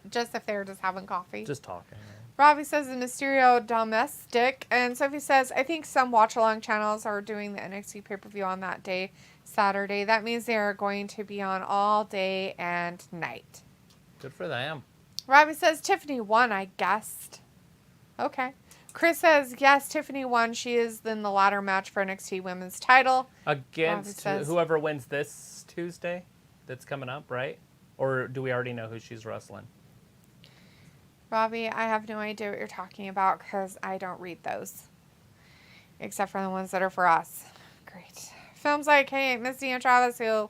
Just if they were just having coffee. Just talking. Robbie says the Mysterio domestic. And Sophie says, I think some watch-along channels are doing the NXT pay-per-view on that day, Saturday. That means they are going to be on all day and night. Good for them. Robbie says Tiffany won, I guessed. Okay. Chris says, yes, Tiffany won. She is in the ladder match for NXT Women's title. Against whoever wins this Tuesday that's coming up, right? Or do we already know who she's wrestling? Robbie, I have no idea what you're talking about because I don't read those. Except for the ones that are for us. Great. Film's like, hey, Misty and Travis who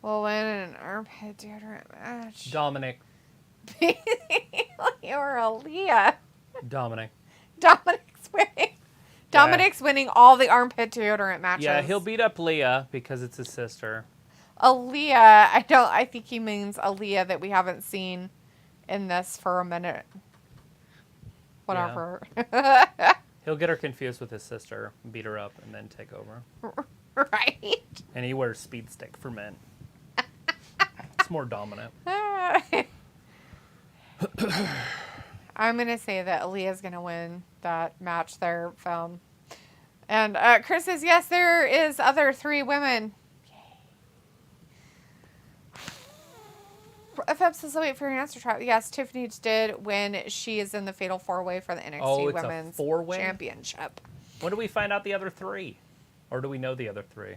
will win an armpit deodorant match. Dominik. You're Aaliyah. Dominik. Dominik's winning. Dominik's winning all the armpit deodorant matches. Yeah, he'll beat up Leah because it's his sister. Aaliyah, I think he means Aaliyah that we haven't seen in this for a minute. Whatever. Yeah. He'll get her confused with his sister, beat her up, and then take over. Right. And he wears speed stick for men. It's more dominant. I'm going to say that Aaliyah's going to win that match there, film. And Chris says, yes, there is other 3 women. FM says, wait for your answer, Travis. Yes, Tiffany did win. She is in the Fatal 4-Way for the NXT Women's Championship. When do we find out the other 3? Or do we know the other 3? I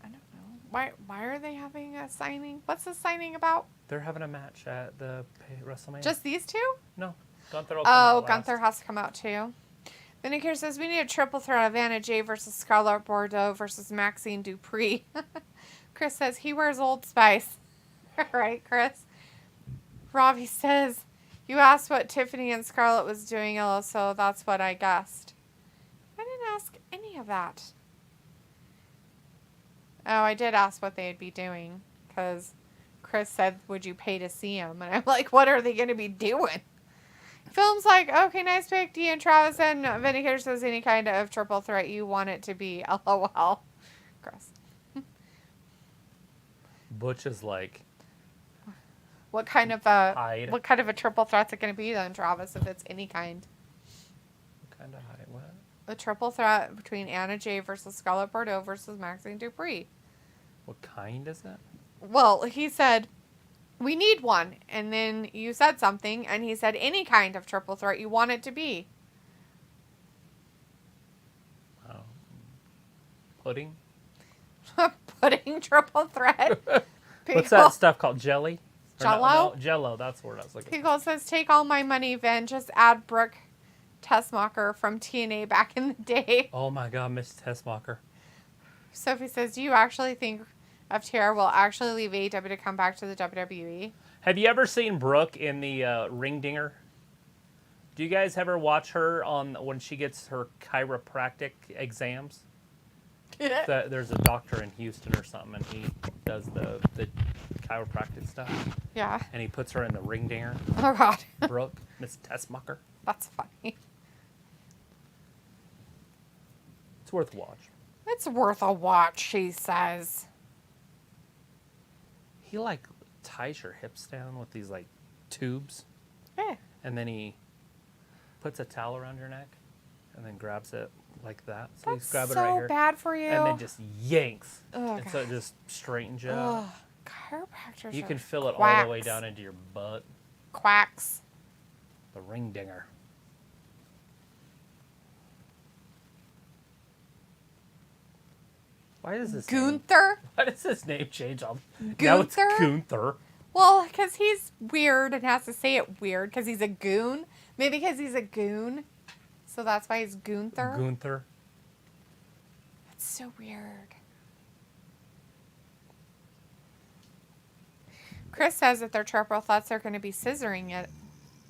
don't know. Why are they having a signing? What's the signing about? They're having a match at the WrestleMania. Just these 2? No. Gunther will come out last. Gunther has to come out too. Vinicure says, we need a triple threat of Anna Jay versus Scarlett Bordeaux versus Maxine Dupree. Chris says, he wears Old Spice. Right, Chris? Robbie says, you asked what Tiffany and Scarlett was doing, so that's what I guessed. I didn't ask any of that. Oh, I did ask what they'd be doing, because Chris said, would you pay to see him? And I'm like, what are they going to be doing? Film's like, okay, nice pick, D and Travis, and Vinegar says any kind of triple threat you want it to be. LOL. Gross. Butch is like, what kind of a triple threat's it going to be then, Travis, if it's any kind? What kind of hide? What? A triple threat between Anna Jay versus Scarlett Bordeaux versus Maxine Dupree. What kind is it? Well, he said, we need one. And then you said something, and he said any kind of triple threat you want it to be. Pudding? Pudding triple threat. What's that stuff called? Jelly? Jello? No, Jello, that's the word I was looking for. Pickle says, take all my money, Vin. Just add Brooke Tessmacher from TNA back in the day. Oh my God, Miss Tessmacher. Sophie says, do you actually think FTR will actually leave AEW to come back to the WWE? Have you ever seen Brooke in the Ring Dinger? Do you guys ever watch her on when she gets her chiropractic exams? There's a doctor in Houston or something, and he does the chiropractic stuff. Yeah. And he puts her in the Ring Dinger. Oh, God. Brooke, Miss Tessmacher. That's funny. It's worth a watch. It's worth a watch, she says. He like ties your hips down with these like tubes, Yeah. and then he puts a towel around your neck, and then grabs it like that. So he's grabbing right so here, bad for you. and then just yanks, Oh, and so it just straightens you Ugh, out. chiropractors You are can feel it all quacks. the way down into your butt. Quacks. The ring dinger. Why does this Gunther? Why does this name change all? Now it's Gunther? Gunther. Well, because he's weird and has to say it weird because he's a goon. Maybe because he's a goon. So that's why he's Gunther. Gunther. That's so weird. Chris says that their triple thoughts are going to be scissoring it.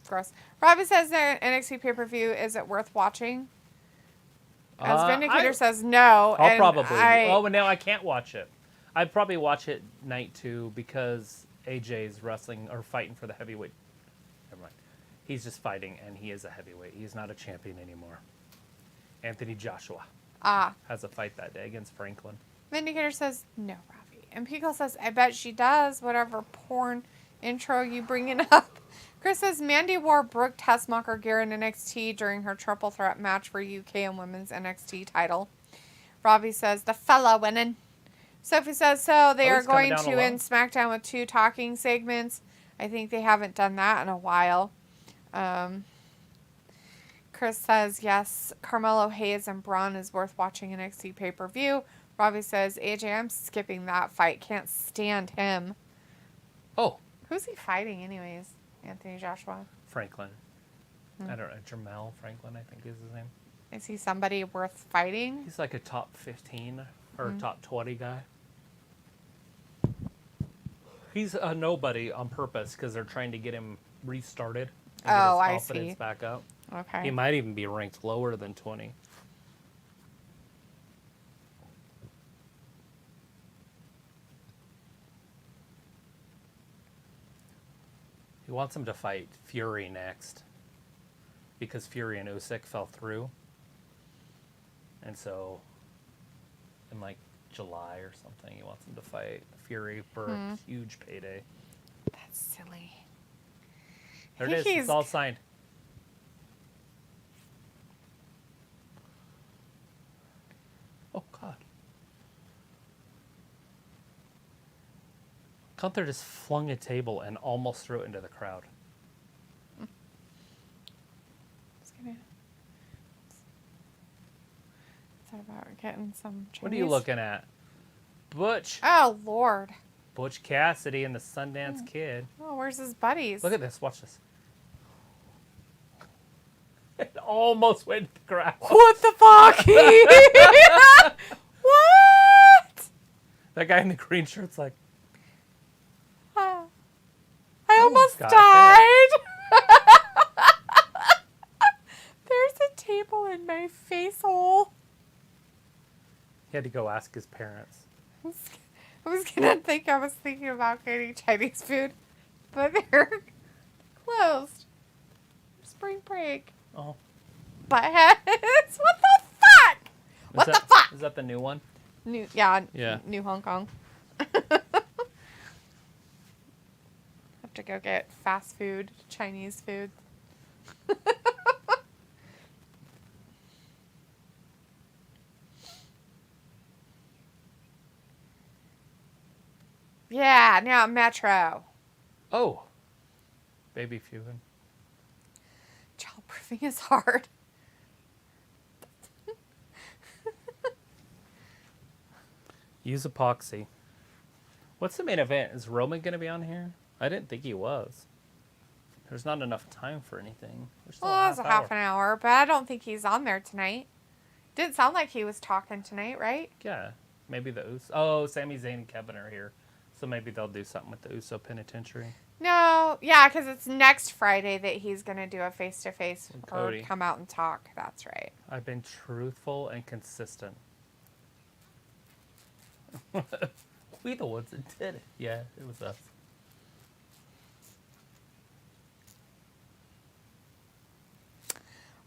Gross. Robbie says their NXT pay-per-view isn't worth watching. As Vindicator says no. I'll and probably. Oh, now I can't watch it. I'd probably watch it night 2 because AJ's wrestling or fighting for the heavyweight. Never mind. He's just fighting, and he is a heavyweight. He's not a champion anymore. Anthony Joshua has a fight that day against Franklin. Vindicator says no, Robbie. And Pico says, I bet she does, whatever porn intro you bringing up. Chris says Mandy wore Brooke Tessmacher gear in NXT during her triple threat match for UK and Women's NXT title. Robbie says the fella winning. Sophie says so. They are going to end SmackDown with 2 talking segments. I think they haven't done that in a while. Chris says yes. Carmelo Hayes and Braun is worth watching NXT pay-per-view. Robbie says AJ, I'm skipping that fight. Can't stand him. Oh. Who's he fighting anyways? Anthony Joshua? Franklin. I don't know. Jermel Franklin, I think is his name. Is he somebody worth fighting? He's like a top 15 or top 20 guy. He's a nobody on purpose because they're trying to get him restarted. And get his confidence back up. Okay. He might even be ranked lower than 20. He wants him to fight Fury next because Fury and Usyk fell through. And so in like July or something, he wants him to fight Fury for a huge payday. That's silly. There it is. It's all signed. Oh, God. Gunther just flung a table and almost threw it into the crowd. Thought about getting some Chinese. What are you looking at? Butch. Oh, Lord. Butch Cassidy and the Sundance Kid. Oh, where's his buddies? Look at this. Watch this. It almost went to the crowd. What the fuck? What? That guy in the green shirt's like, I almost died. There's a table in my face hole. he had to go ask his parents. I was thinking about getting Chinese food, but they're closed. Spring break. Oh. Buttheads. What the fuck? What the fuck? Is that the new one? New Hong Kong. Have to go get fast food, Chinese food. Yeah, now Metro. Oh. Baby Fugan. Childproofing is hard. Use epoxy. What's the main event? Is Roman going to be on here? I didn't think he was. There's not enough time for anything. Well, it was a half an hour, but I don't think he's on there tonight. Didn't sound like he was talking tonight, right? Yeah. Maybe the Uso. Oh, Sami Zayn and Kevin are here. So maybe they'll do something with the Uso Penitentiary. No. Yeah, because it's next Friday that he's going to do a face-to-face or come out and talk. That's right. I've been truthful and consistent. We the ones that did it. Yeah, it was us.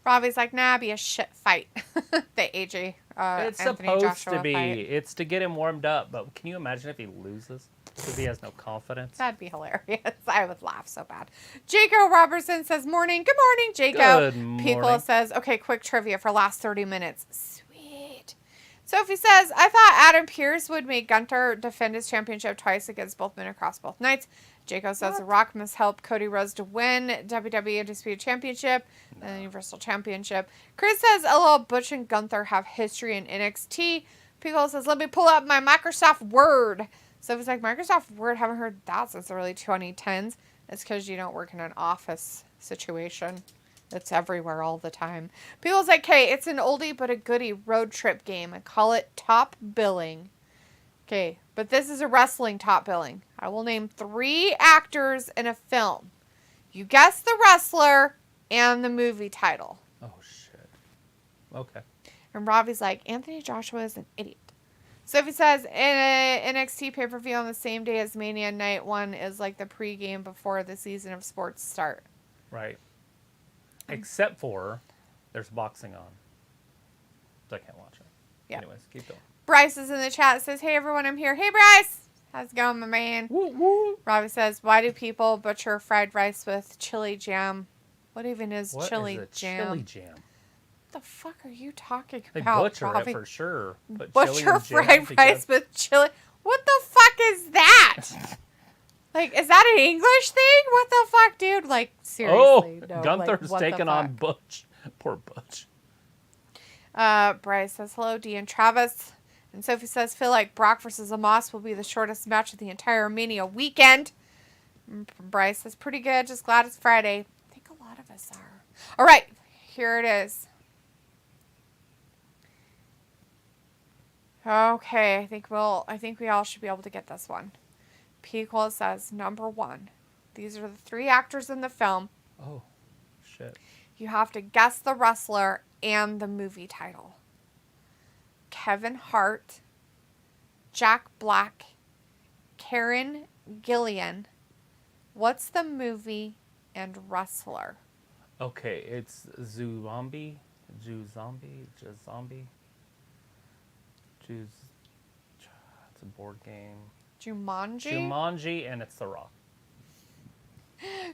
Robbie's like, nah, it'd be a shit fight. The AJ It's Anthony supposed Joshua to be. fight. It's to get him warmed up. But can you imagine if he loses? Because he has no confidence. That'd be hilarious. I would laugh so bad. Jaco Robertson says, morning. Good morning, Jaco. Good morning. Pico says, okay, quick trivia for last 30 minutes. Sweet. Sophie says, I thought Adam Pearce would make Gunther defend his championship twice against both men across both nights. Jaco says The Rock must help Cody Rhodes to win WWE Undisputed Championship and the Universal Championship. Chris says, LOL, Butch and Gunther have history in NXT. Pico says, let me pull up my Microsoft Word. So it's like, Microsoft Word, haven't heard that since the early 2010s. It's because you don't work in an office situation. It's everywhere all the time. People's like, hey, it's an oldie but a goodie road trip game. I call it Top Billing. Okay, but this is a wrestling top billing. I will name 3 actors in a film. You guess the wrestler and the movie title. Oh, shit. Okay. And Robbie's like, Anthony Joshua is an idiot. Sophie says, in an NXT pay-per-view on the same day as Mania, night 1 is like the pregame before the season of sports start. Right. Except for there's boxing on. So I can't watch it. Yeah. Anyways, keep going. Bryce is in the chat. Says, hey, everyone, I'm here. Hey, Bryce. How's it going, my man? Woo, woo. Robbie says, why do people butcher fried rice with chili jam? What even is chili jam? Chili jam? What the fuck are you talking They about, butcher Robbie? it for sure. But Butcher fried rice with chili. What the fuck is that? Like, is that an English thing? What the fuck, dude? Like, seriously. No, Gunther's what the taking on fuck? Butch. Poor Butch. Bryce says, hello, D and Travis. And Sophie says, feel like Brock versus Omos will be the shortest match of the entire Mania weekend. Bryce says, pretty good. Just glad it's Friday. I think a lot of us are. All right. Here it is. Okay. I think we all should be able to get this one. Pico says, number 1. These are the 3 actors in the film. Oh, shit. You have to guess the wrestler and the movie title. Kevin Hart, Jack Black, Karen Gillian. What's the movie and wrestler? Okay, it's Zombie. It's a board game. Jumanji, and it's The Rock.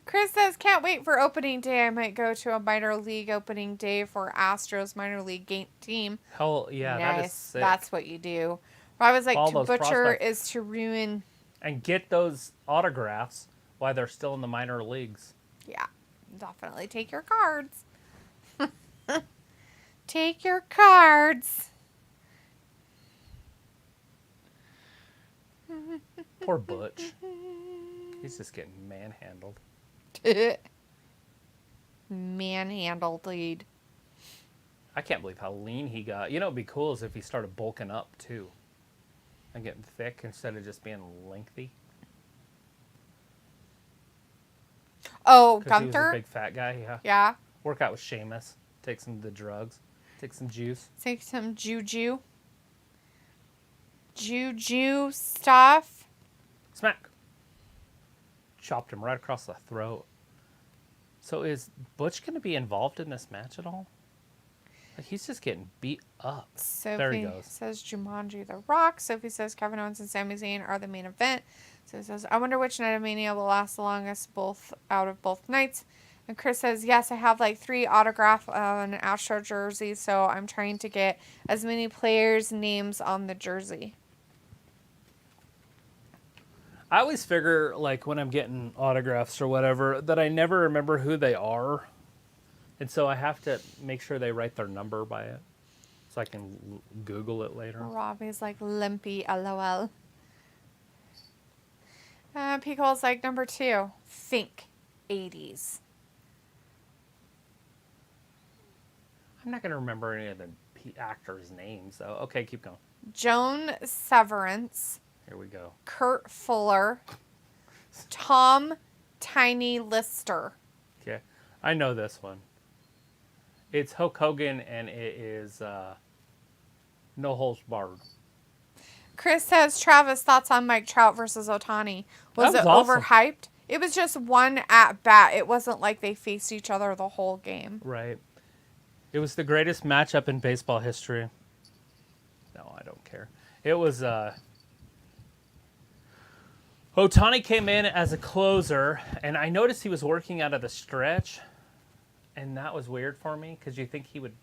Chris says, can't wait for opening day. I might go to a minor league opening day for Astros minor league game team. Hell, yeah, nice. that is sick. That's what you do. I was like, All to those butcher prospects. is to ruin. And get those autographs while they're still in the minor leagues. Yeah, definitely take your cards. Take your cards. Poor Butch. He's just getting manhandled. Manhandled lead. I can't believe how lean he got. You know, it'd be cool is if he started bulking up, too. And getting thick instead of just being lengthy. Oh, Because he was Gunther? a big fat guy, yeah. Yeah. Work out with Sheamus. Take some of the drugs. Take some juice. Take some juju. Juju stuff. Smack. Chopped him right across the throat. So is Butch going to be involved in this match at all? Like, he's just getting beat up. Sophie There he goes. says Jumanji The Rock. Sophie says Kevin Owens and Sami Zayn are the main event. So it says, I wonder which night of Mania will last the longest out of both nights. And Chris says, yes, I have like 3 autograph an Astro jersey, so I'm trying to get as many players' names on the jersey. I always figure, like, when I'm getting autographs or whatever, that I never remember who they are. And so I have to make sure they write their number by it. So I can Google it later. Robbie's like, limpy, LOL. Pico's like, number 2, think 80s. I'm not going to remember any of the actors' names, though. Okay, keep going. Joan Severance. Here we go. Kurt Fuller. Tom Tiny Lister. Okay. I know this one. It's Hulk Hogan, and it is No Holds Barred. Chris says, Travis, thoughts on Mike Trout versus Otani. Was it awesome. overhyped? It was just one at bat. It wasn't like they faced each other the whole game. Right. It was the greatest matchup in baseball history. No, I don't care. It was, Otani came in as a closer, and I noticed he was working out of the stretch, and that was weird for me, because you think he would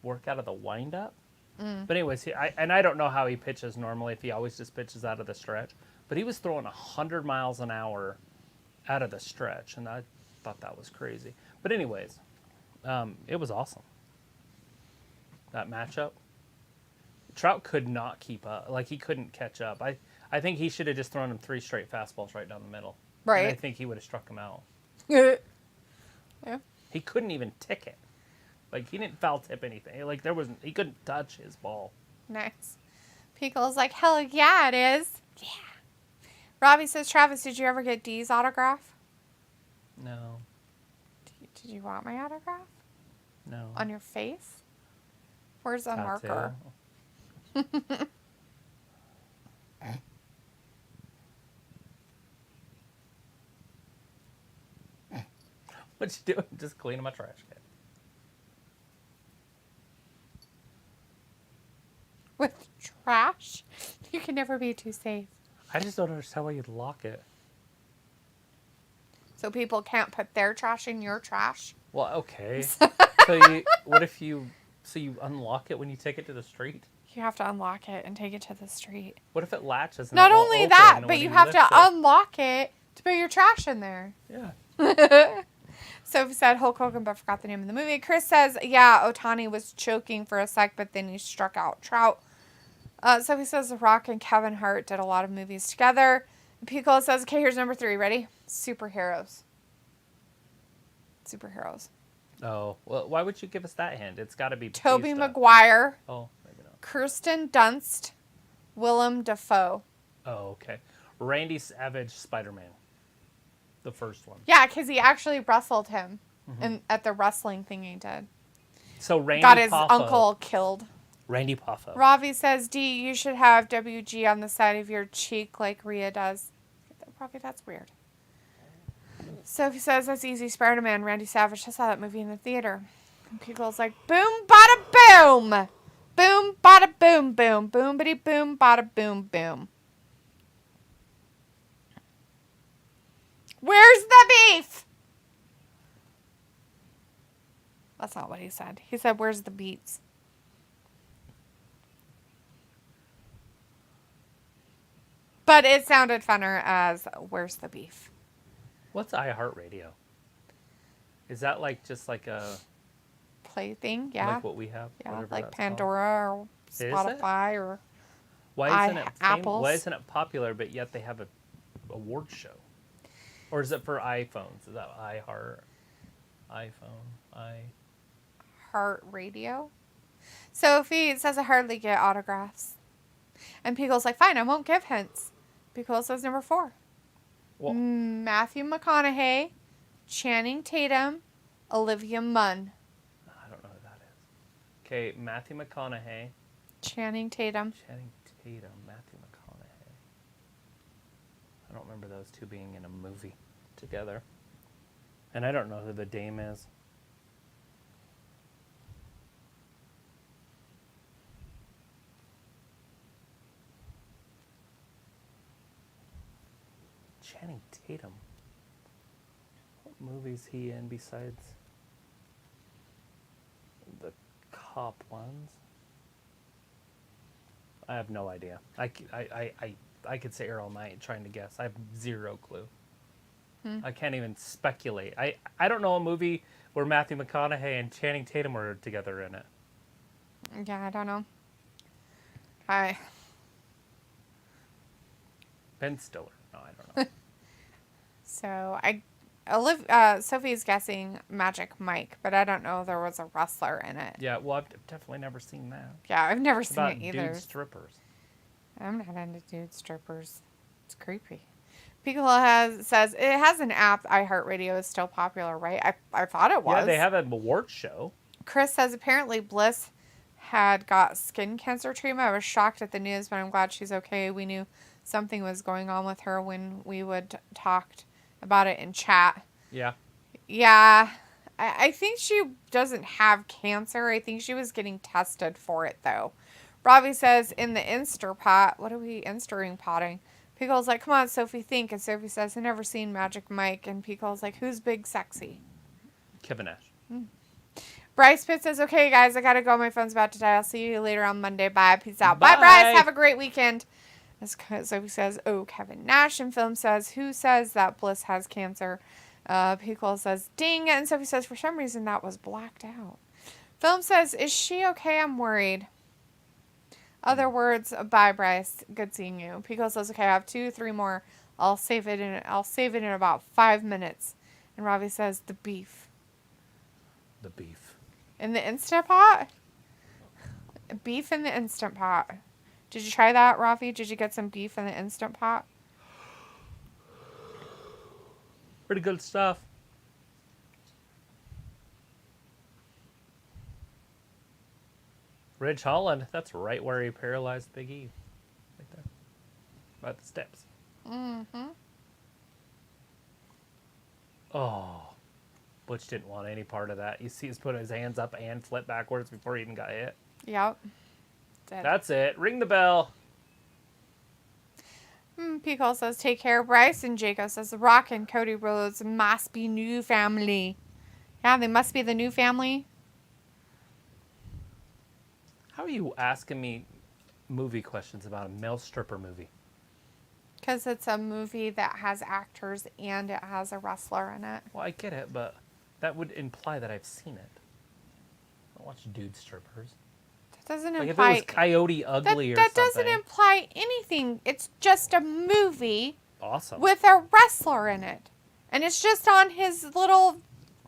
work out of the windup. But anyways, I don't know how he pitches normally, if he always just pitches out of the stretch, but he was throwing 100 miles an hour out of the stretch, and I thought that was crazy. But anyways, it was awesome. That matchup. Trout could not keep up. Like, he couldn't catch up. I think he should have just thrown him 3 straight fastballs right down the middle. Right. And I think he would have struck him out. Yeah. He couldn't even tick it. Like, he didn't foul tip anything. Like, he couldn't touch his ball. Nice. Pickle's like, hell yeah, it is. Yeah. Robbie says, Travis, did you ever get Dee's autograph? No. Did you want my autograph? No. On your face? Where's the Tattoo. marker? What you doing? Just cleaning my trash can. With trash? You can never be too safe. I just don't understand why you'd lock it. So people can't put their trash in your trash? Well, okay. So you unlock it when you take it to the street? You have to unlock it and take it to the street. What if it latches? And Not it won't only open that, when but you have to lift it? unlock it to put your trash in there. Yeah. Sophie said Hulk Hogan, but forgot the name of the movie. Chris says, yeah, Otani was choking for a sec, but then he struck out Trout. Sophie says The Rock and Kevin Hart did a lot of movies together. Pico says, okay, here's number 3. Ready? Superheroes. Superheroes. Oh, well, why would you give us that hint? It's got to be Tobey Batista. Maguire, Oh, maybe not. Kirsten Dunst, Willem Dafoe. Oh, okay. Randy Savage, Spider-Man. The first one. Yeah, because he actually wrestled him at the wrestling thing he did. So Randy Got his Poffo. uncle killed. Randy Poffo. Ravi says, D, you should have WG on the side of your cheek like Rhea does. Ravi, that's weird. Sophie says, that's easy. Spider-Man, Randy Savage. I saw that movie in the theater. And people's like, boom, bada, boom. Boom, bada, boom, boom. Boom, bitty, boom, bada, boom, boom. Where's the beef? That's not what he said. He said, where's the beats? But it sounded funner as, where's the beef? What's iHeartRadio? Is that just like a Plaything, yeah. like what we have? Yeah, Whatever like that's Pandora or Is it? Spotify or Why isn't it Apples. Why isn't it popular, but yet they have a award show? Or is it for iPhones? Is that Heart Radio. Sophie says I hardly get autographs. And Pico's like, fine, I won't give hints. Pico says number 4. Well, Matthew McConaughey, Channing Tatum, Olivia Munn. I don't know who that is. Okay, Matthew McConaughey. Channing Tatum. Channing Tatum, Matthew McConaughey. I don't remember those two being in a movie together. And I don't know who the dame is. Channing Tatum. What movie's he in besides the cop ones? I have no idea. I could sit here all night trying to guess. I have zero clue. I can't even speculate. I don't know a movie where Matthew McConaughey and Channing Tatum were together in it. Yeah, I don't know. Ben Stiller. No, I don't know. So Sophie's guessing Magic Mike, but I don't know if there was a wrestler in it. Yeah, well, I've definitely never seen that. Yeah, I've never It's seen about it either. dude strippers. I'm not into dude strippers. It's creepy. Piccolo says it has an app. iHeartRadio is still popular, right? I thought it was. Yeah, they have an award show. Chris says apparently Bliss had got skin cancer treatment. I was shocked at the news, but I'm glad she's okay. We knew something was going on with her when we would talked about it in chat. Yeah. Yeah. I think she doesn't have cancer. I think she was getting tested for it, though. Robbie says, in the Instapot, what are we potting? Pico's like, come on, Sophie, think. And Sophie says, I've never seen Magic Mike. And Pico's like, who's big sexy? Kevin Nash. Bryce Pitt says, okay, guys, I got to go. My phone's about to die. I'll see you later on Monday. Bye. Peace out. Bye, Bryce. Have a great weekend. As Sophie says, oh, Kevin Nash. And Film says, who says that Bliss has cancer? Pico says, ding. And Sophie says, for some reason, that was blacked out. Film says, is she okay? I'm worried. Other words, bye, Bryce. Good seeing you. Pico says, okay, I have 2-3 more. I'll save it in about 5 minutes. And Ravi says, the beef. The beef. In the Instant Pot? Beef in the Instant Pot. Did you try that, Ravi? Did you get some beef in the Instant Pot? Pretty good stuff. Ridge Holland, that's right where he paralyzed Big E. Right there. Right at the steps. Mm-hmm. Oh. Butch didn't want any part of that. You see he's put his hands up and flip backwards before he even got hit. Yep. That's it. Ring the bell. Pico says, take care, Bryce. And Jacob says, The Rock and Cody Rhodes must be new family. Yeah, they must be the new family. How are you asking me movie questions about a male stripper movie? Because it's a movie that has actors and it has a wrestler in it. Well, I get it, but that would imply that I've seen it. I don't watch dude strippers. That doesn't like imply... if it was Coyote Ugly or that something. doesn't imply anything. It's just a movie Awesome. with a wrestler in it. And it's just on his little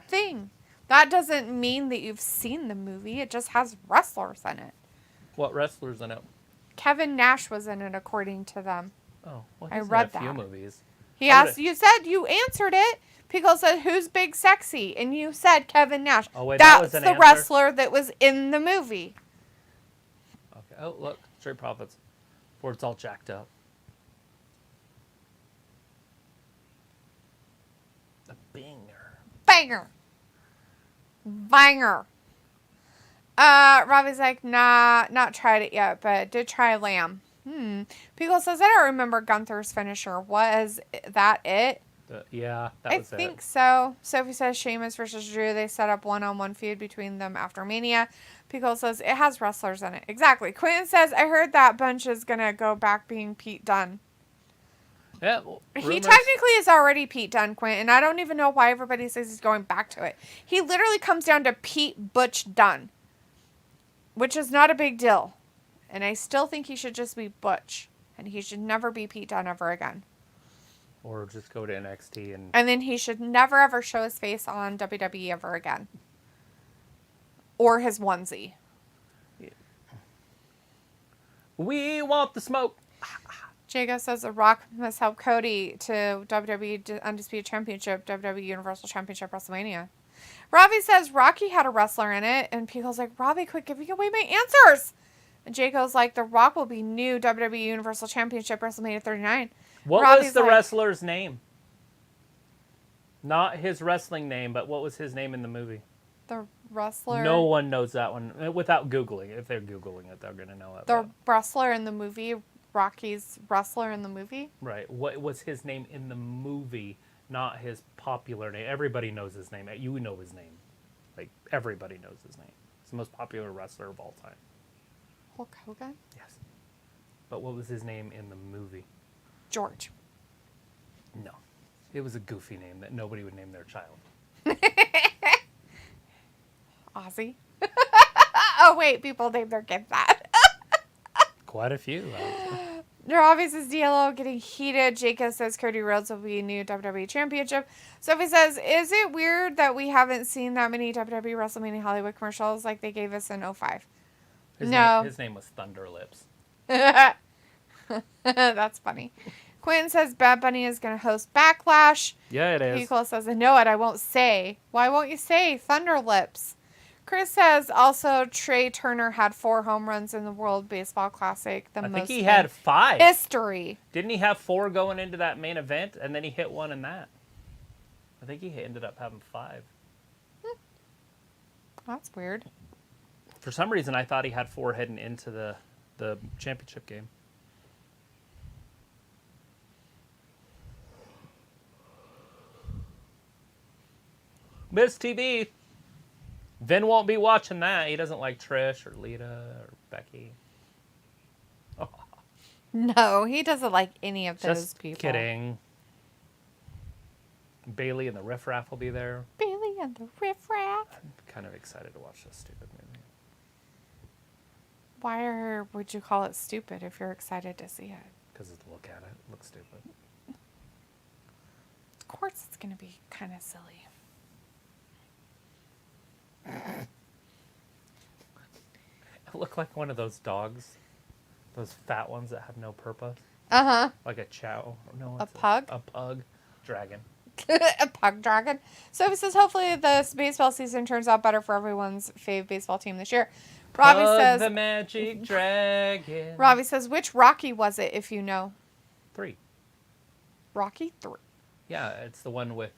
thing. That doesn't mean that you've seen the movie. It just has wrestlers in it. What wrestlers in it? Kevin Nash was in it, according to them. Oh, well, I he's read in a few that. movies. He asked, you said, you answered it. Pickle said, who's big sexy? And you said Kevin Nash. Oh, wait, that's that was an the answer? wrestler that was in the movie. Okay. Oh, look. Straight Profits. Ford's all jacked up. A banger. Banger. Banger. Robbie's like, nah, not tried it yet, but did try lamb. Pickle says, I don't remember Gunther's finisher. Was that it? Yeah, that was it. I think so. Sophie says Sheamus versus Drew. They set up one-on-one feud between them after Mania. Pickle says, it has wrestlers in it. Exactly. Quentin says, I heard that bunch is going to go back being Pete Dunne. Yeah, well, He technically is already Pete Dunne, Quentin. I don't even know why everybody says he's going back to it. He literally comes down to Pete Butch Dunne, which is not a big deal. And I still think he should just be Butch. And he should never be Pete Dunne ever again. Or just go to NXT and... And then he should never ever show his face on WWE ever again. Or his onesie. Yeah. We want the smoke. Jago says The Rock must help Cody to WWE Undisputed Championship, WWE Universal Championship, WrestleMania. Robbie says Rocky had a wrestler in it. And Pico's like, Robbie, quit giving away my answers. And Jaco's like, The Rock will be new WWE Universal Championship, WrestleMania 39. What Robbie's was the like, wrestler's name? Not his wrestling name, but what was his name in the movie? The wrestler? No one knows that one without Googling. If they're Googling it, they're going to know it. The wrestler in the movie, Rocky's wrestler in the movie? Right. What was his name in the movie, not his popular name? Everybody knows his name. You know his name. Like, everybody knows his name. He's the most popular wrestler of all time. Hulk Hogan? Yes. But what was his name in the movie? George. No. It was a goofy name that nobody would name their child. Ozzy? Oh, wait. People name their kids that. Quite a few. Robbie says DLO getting heated. Jacob says Cody Rhodes will be new WWE Championship. Sophie says, is it weird that we haven't seen that many WWE WrestleMania Hollywood commercials like they gave us in 05? No. His name was Thunder Lips. That's funny. Quentin says Bad Bunny is going to host Backlash. Yeah, it is. Pico says, I know it. I won't say. Why won't you say? Thunder Lips. Chris says also Trey Turner had 4 home runs in the World Baseball Classic. I think he had 5. History. Didn't he have 4 going into that main event, and then he hit 1 in that? I think he ended up having 5. That's weird. For some reason, I thought he had 4 heading into the championship game. Miss TV. Vin won't be watching that. He doesn't like Trish or Lita or Becky. Oh, No, he doesn't like any of those just people. kidding. Bailey and the Riff Raff will be there. Bailey and the Riff Raff. I'm kind of excited to watch this stupid movie. Why would you call it stupid if you're excited to see it? Because look at it. It looks stupid. Of course it's going to be kind of silly. It looked like one of those dogs. Those fat ones that have no purpose. Uh-huh. Like a chow. No, A pug? A pug dragon. A pug dragon. So it says, hopefully this baseball season turns out better for everyone's fave baseball team this year. Robbie Pug says, the magic dragon. Robbie says, which Rocky was it, if you know? 3. Rocky 3. Yeah, it's the one with...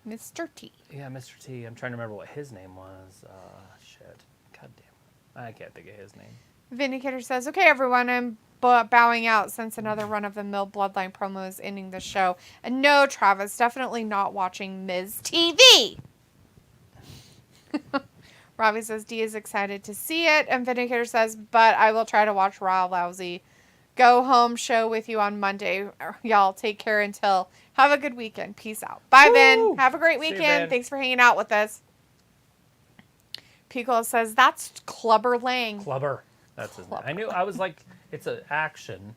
Mr. T. Yeah, Mr. T. I'm trying to remember what his name was. Shit. God damn it. I can't think of his name. Vindicator says, okay, everyone, I'm bowing out since another run-of-the-mill Bloodline promo is ending the show. And no, Travis, definitely not watching Ms. TV. Robbie says, D is excited to see it. And Vindicator says, but I will try to watch Raw Lousy. Go home show with you on Monday. Y'all take care until. Have a good weekend. Peace out. Bye, Vin. Have a great See you, weekend. Vin. Thanks for hanging out with us. Pico says, that's Clubber Lang. Clubber. That's his name. I knew. I was like, it's an action,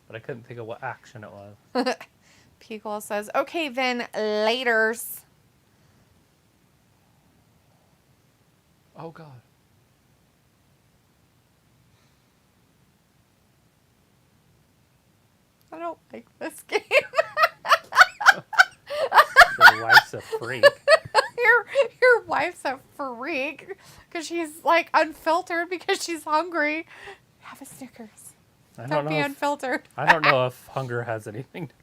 but I couldn't think of what action it was. Pico says, okay, Vin, laters. Oh, God. I don't like this game. Your wife's a freak. Your wife's a freak because she's like unfiltered because she's hungry. Have a Snickers. Don't be unfiltered. I don't know if hunger has anything to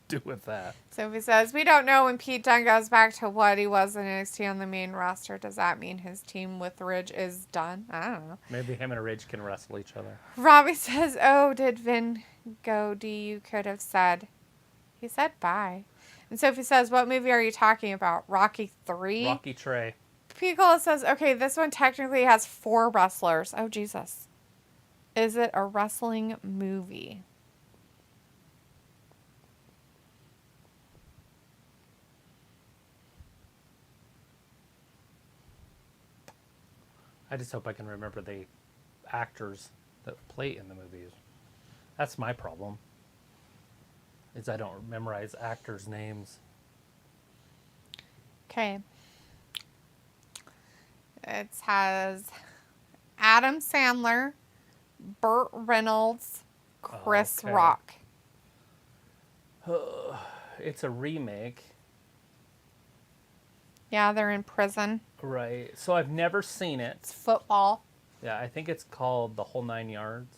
do with that. Sophie says, we don't know when Pete Dunne goes back to what he was in NXT on the main roster. Does that mean his team with Ridge is done? I don't know. Maybe him and Ridge can wrestle each other. Robbie says, oh, did Vin go? D, you could have said. He said bye. And Sophie says, what movie are you talking about? Rocky 3? Rocky Trey. Picola says, okay, this one technically has 4 wrestlers. Oh, Jesus. Is it a wrestling movie? I just hope I can remember the actors that play in the movies. That's my problem. Is I don't memorize actors' names. Okay. It has Adam Sandler, Burt Reynolds, Chris Okay. Rock. It's a remake. Yeah, they're in prison. Right. So I've never seen it. It's football. Yeah, I think it's called The Whole 9 Yards.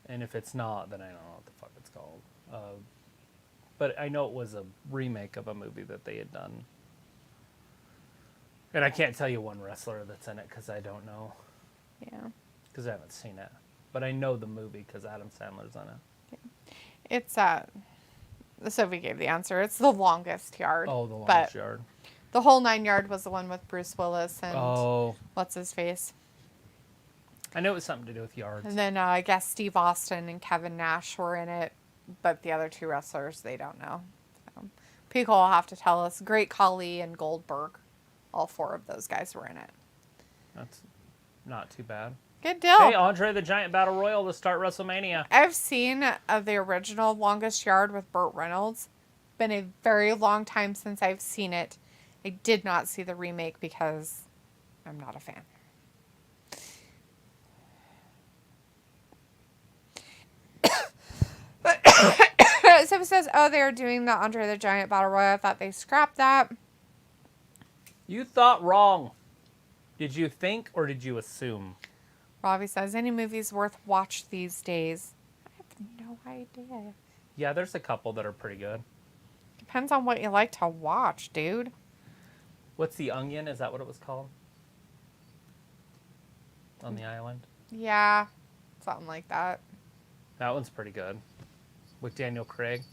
And if it's not, then I don't know what the fuck it's called. But I know it was a remake of a movie that they had done. And I can't tell you one wrestler that's in it because I don't know. Yeah. Because I haven't seen it. But I know the movie because Adam Sandler's in it. It's, Sophie gave the answer. It's The Longest Yard. Oh, The Longest Yard. The Whole 9 Yard was the one with Bruce Willis and Oh. what's his face. I know it was something to do with yards. And then I guess Steve Austin and Kevin Nash were in it, but the other 2 wrestlers, they don't know. So, Pico will have to tell us. Great Khali and Goldberg. All 4 of those guys were in it. That's not too bad. Good deal. Hey, Andre the Giant Battle Royal to start WrestleMania. I've seen the original Longest Yard with Burt Reynolds. Been a very long time since I've seen it. I did not see the remake because I'm not a fan. So it says, oh, they're doing the Andre the Giant Battle Royal. I thought they scrapped that. You thought wrong. Did you think or did you assume? Robbie says, any movies worth watch these days? I have no idea. Yeah, there's a couple that are pretty good. Depends on what you like to watch, dude. What's The Onion? Is that what it was called? on the island. Yeah, something like that. That one's pretty good. With Daniel Craig.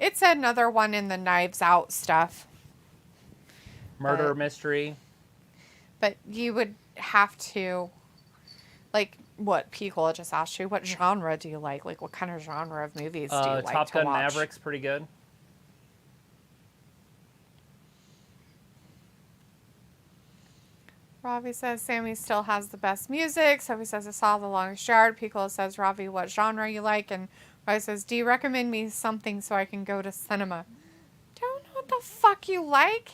It's another one in the Knives Out stuff. Murder mystery. But you would have to, like, what Picola just asked you, what genre do you like? Like, what kind of genre of movies do you like Top to Gun watch? Maverick's pretty good. Ravi says Sammy still has the best music. Sophie says I saw The Longest Yard. Picola says, Ravi, what genre you like? And Ravi says, do you recommend me something so I can go to cinema? Don't know what the fuck you like.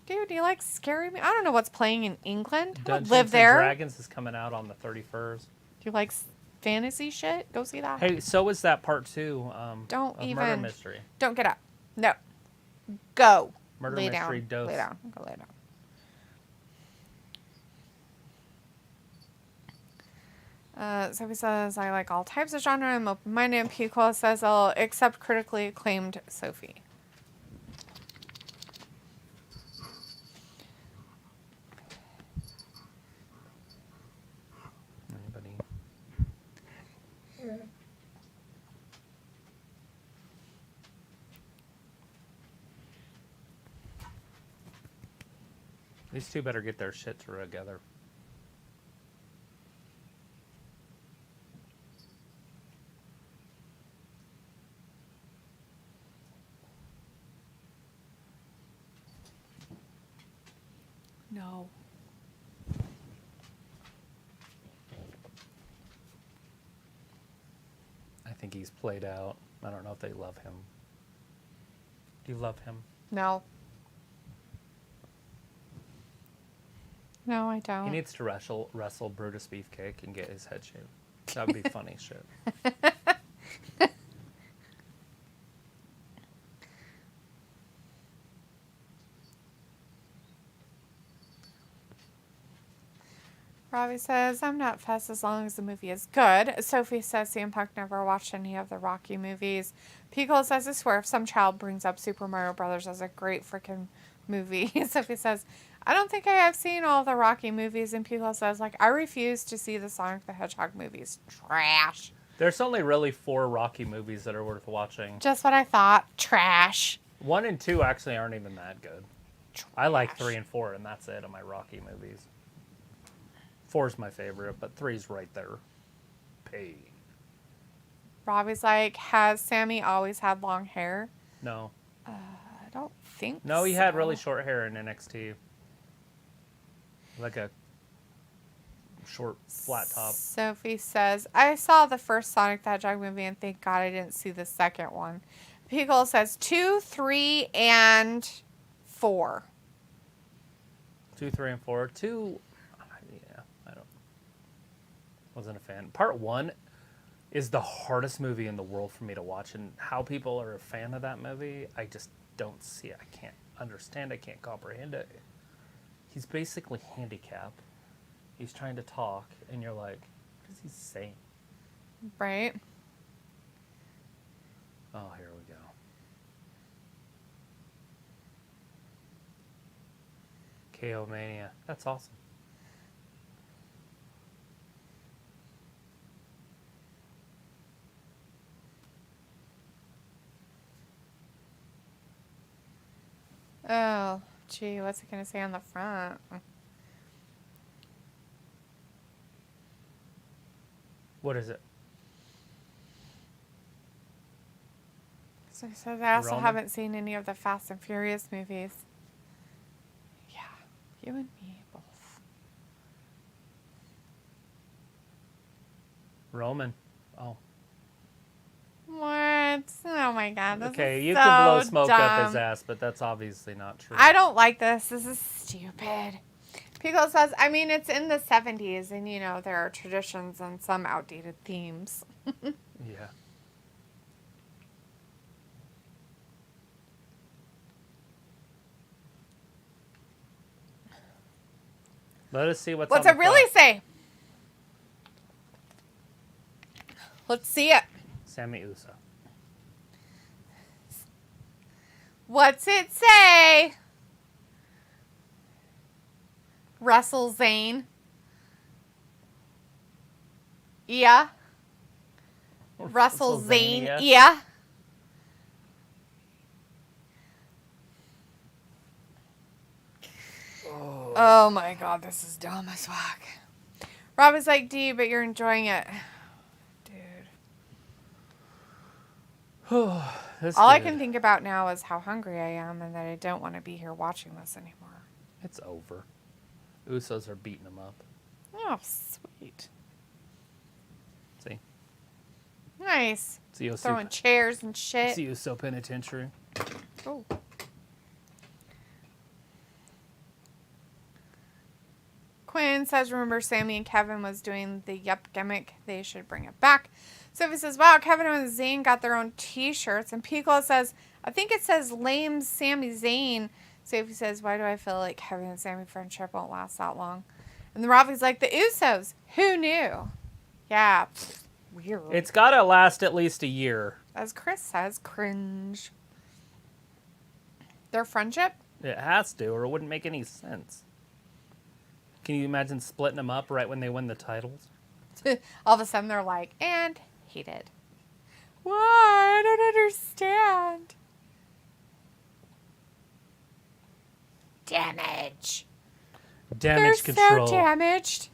Dude, do you like scary movies? I don't know what's playing in England. I don't Dungeons live there. and Dragons is coming out on the 31st. Do you like fantasy shit? Go see that. Hey, so is that part 2 Don't of even. Murder Mystery. Don't get up. No. Go. Murder lay Mystery down. dose. Lay down. Go lay down. Sophie says, I like all types of genre. I'm open-minded. And Picola says, I'll accept critically acclaimed Sophie. Anybody? These two better get their shit together. No. I think he's played out. I don't know if they love him. Do you love him? No. No, I don't. He needs to wrestle Brutus Beefcake and get his head shaved. That would be funny shit. Ravi says, I'm not fussed as long as the movie is good. Sophie says CM Punk never watched any of the Rocky movies. Pickle says, I swear if some child brings up Super Mario Brothers as a great freaking movie. Sophie says, I don't think I have seen all the Rocky movies. And Pickle says, like, I refuse to see the Sonic the Hedgehog movies. Trash. There's only really 4 Rocky movies that are worth watching. Just what I thought. Trash. 1 and 2 actually aren't even that good. Trash. I like 3 and 4, and that's it of my Rocky movies. 4's my favorite, but 3's right there. Pain. Robbie's like, has Sammy always had long hair? No. I don't think No, he had so. really short hair in NXT. Like a short, flat top. Sophie says, I saw the first Sonic the Hedgehog movie and thank God I didn't see the second one. Pickle says 2, 3, and 4. 2, 3, and 4. 2, yeah, wasn't a fan. Part 1 is the hardest movie in the world for me to watch, and how people are a fan of that movie, I just don't see it. I can't understand. I can't comprehend it. He's basically handicapped. He's trying to talk, and you're like, what is he saying? Right. Oh, here we go. KO Mania. That's awesome. Oh, gee, what's it going to say on the front? What is it? So he says, I also Roman? haven't seen any of the Fast and Furious movies. Yeah, you and me both. Roman. Oh. What? Oh my God, this Okay, is you so can blow smoke dumb. up his ass, but that's obviously not true. I don't like this. This is stupid. Pickle says, I mean, it's in the 70s, and, you know, there are traditions and some outdated themes. Yeah. Let us see what's What's on it the really front. say? Let's see it. Sammy Uso. What's it say? WrestleZane. Yeah. WrestleZane. Yeah. Oh my god, this is dumb as fuck. Rob is like, D, but you're enjoying it. Dude. All I can think about now is how hungry I am and that I don't want to be here watching this anymore. It's over. Usos are beating them up. Oh, sweet. See? Nice. It's throwing chairs and shit. It's the Uso Penitentiary. Oh. Quinn says, remember Sammy and Kevin was doing the yup gimmick. They should bring it back. Sophie says, wow, Kevin and Zayn got their own t-shirts. And Piccolo says, I think it says lame Sami Zayn. Sophie says, why do I feel like Kevin and Sammy friendship won't last that long? And then Rafi's like, the Usos. Who knew? Yeah. Weird. It's got to last at least a year. As Chris says, cringe. Their friendship? It has to, or it wouldn't make any sense. Can you imagine splitting them up right when they win the titles? All of a sudden they're like, and he did. Why? I don't understand. Damage. Damage They're control. so damaged.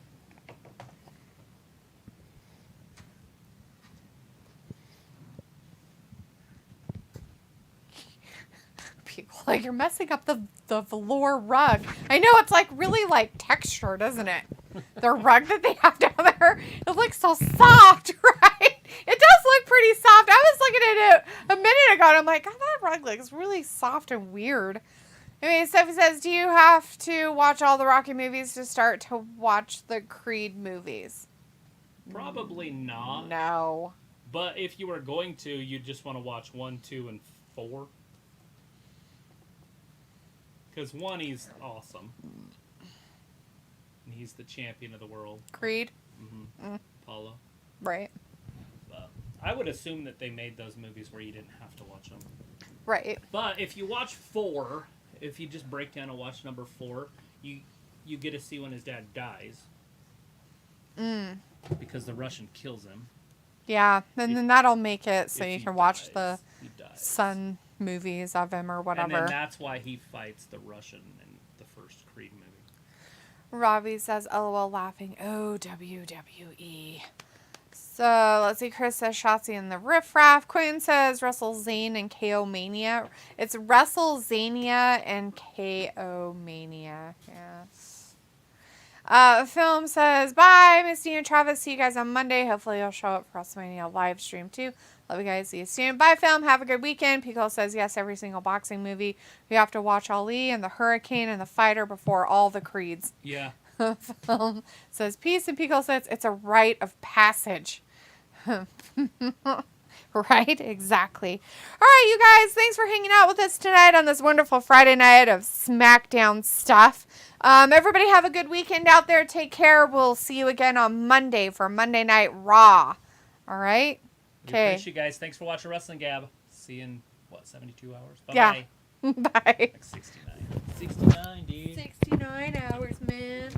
People like, you're messing up the velour rug. I know, it's like really like textured, isn't it? The rug that they have down there, it looks so soft, right? It does look pretty soft. I was looking at it a minute ago and I'm like, God, that rug looks really soft and weird. Anyway, Sophie says, do you have to watch all the Rocky movies to start to watch the Creed movies? Probably not. No. But if you were going to, you'd just want to watch 1, 2, and 4. Because 1, he's awesome. And he's the champion of the world. Creed? Mm-hmm. Apollo. Right. But I would assume that they made those movies where you didn't have to watch them. Right. But if you watch 4, if you just break down and watch number 4, you get to see when his dad dies. Because the Russian kills him. Yeah, and then that'll make it so you can watch dies, the son movies of him or whatever. And then that's why he fights the Russian in the first Creed movie. Robbie says, LOL laughing. Oh, WWE. So, let's see. Chris says Shotzi and the Riff Raff. Quinn says WrestleZane and KO Mania. It's WrestleZania and KO Mania. Yes. Film says, bye, Misty and Travis. See you guys on Monday. Hopefully you'll show up for WrestleMania live stream too. Love you guys. See you soon. Bye, Film. Have a good weekend. Pico says, yes, every single boxing movie. We have to watch Ali and the Hurricane and the Fighter before all the Creeds. Yeah. Film says, peace. And Pico says, it's a rite of passage. Right? Exactly. All right, you guys. Thanks for hanging out with us tonight on this wonderful Friday night of SmackDown stuff. Everybody have a good weekend out there. Take care. We'll see you again on Monday for Monday Night Raw. All right? Okay. Appreciate you guys. Thanks for watching Wrestling Gab. See you in, 72 hours? Bye-bye. Yeah. Bye. Like 69. 69, dude. 69 hours, man.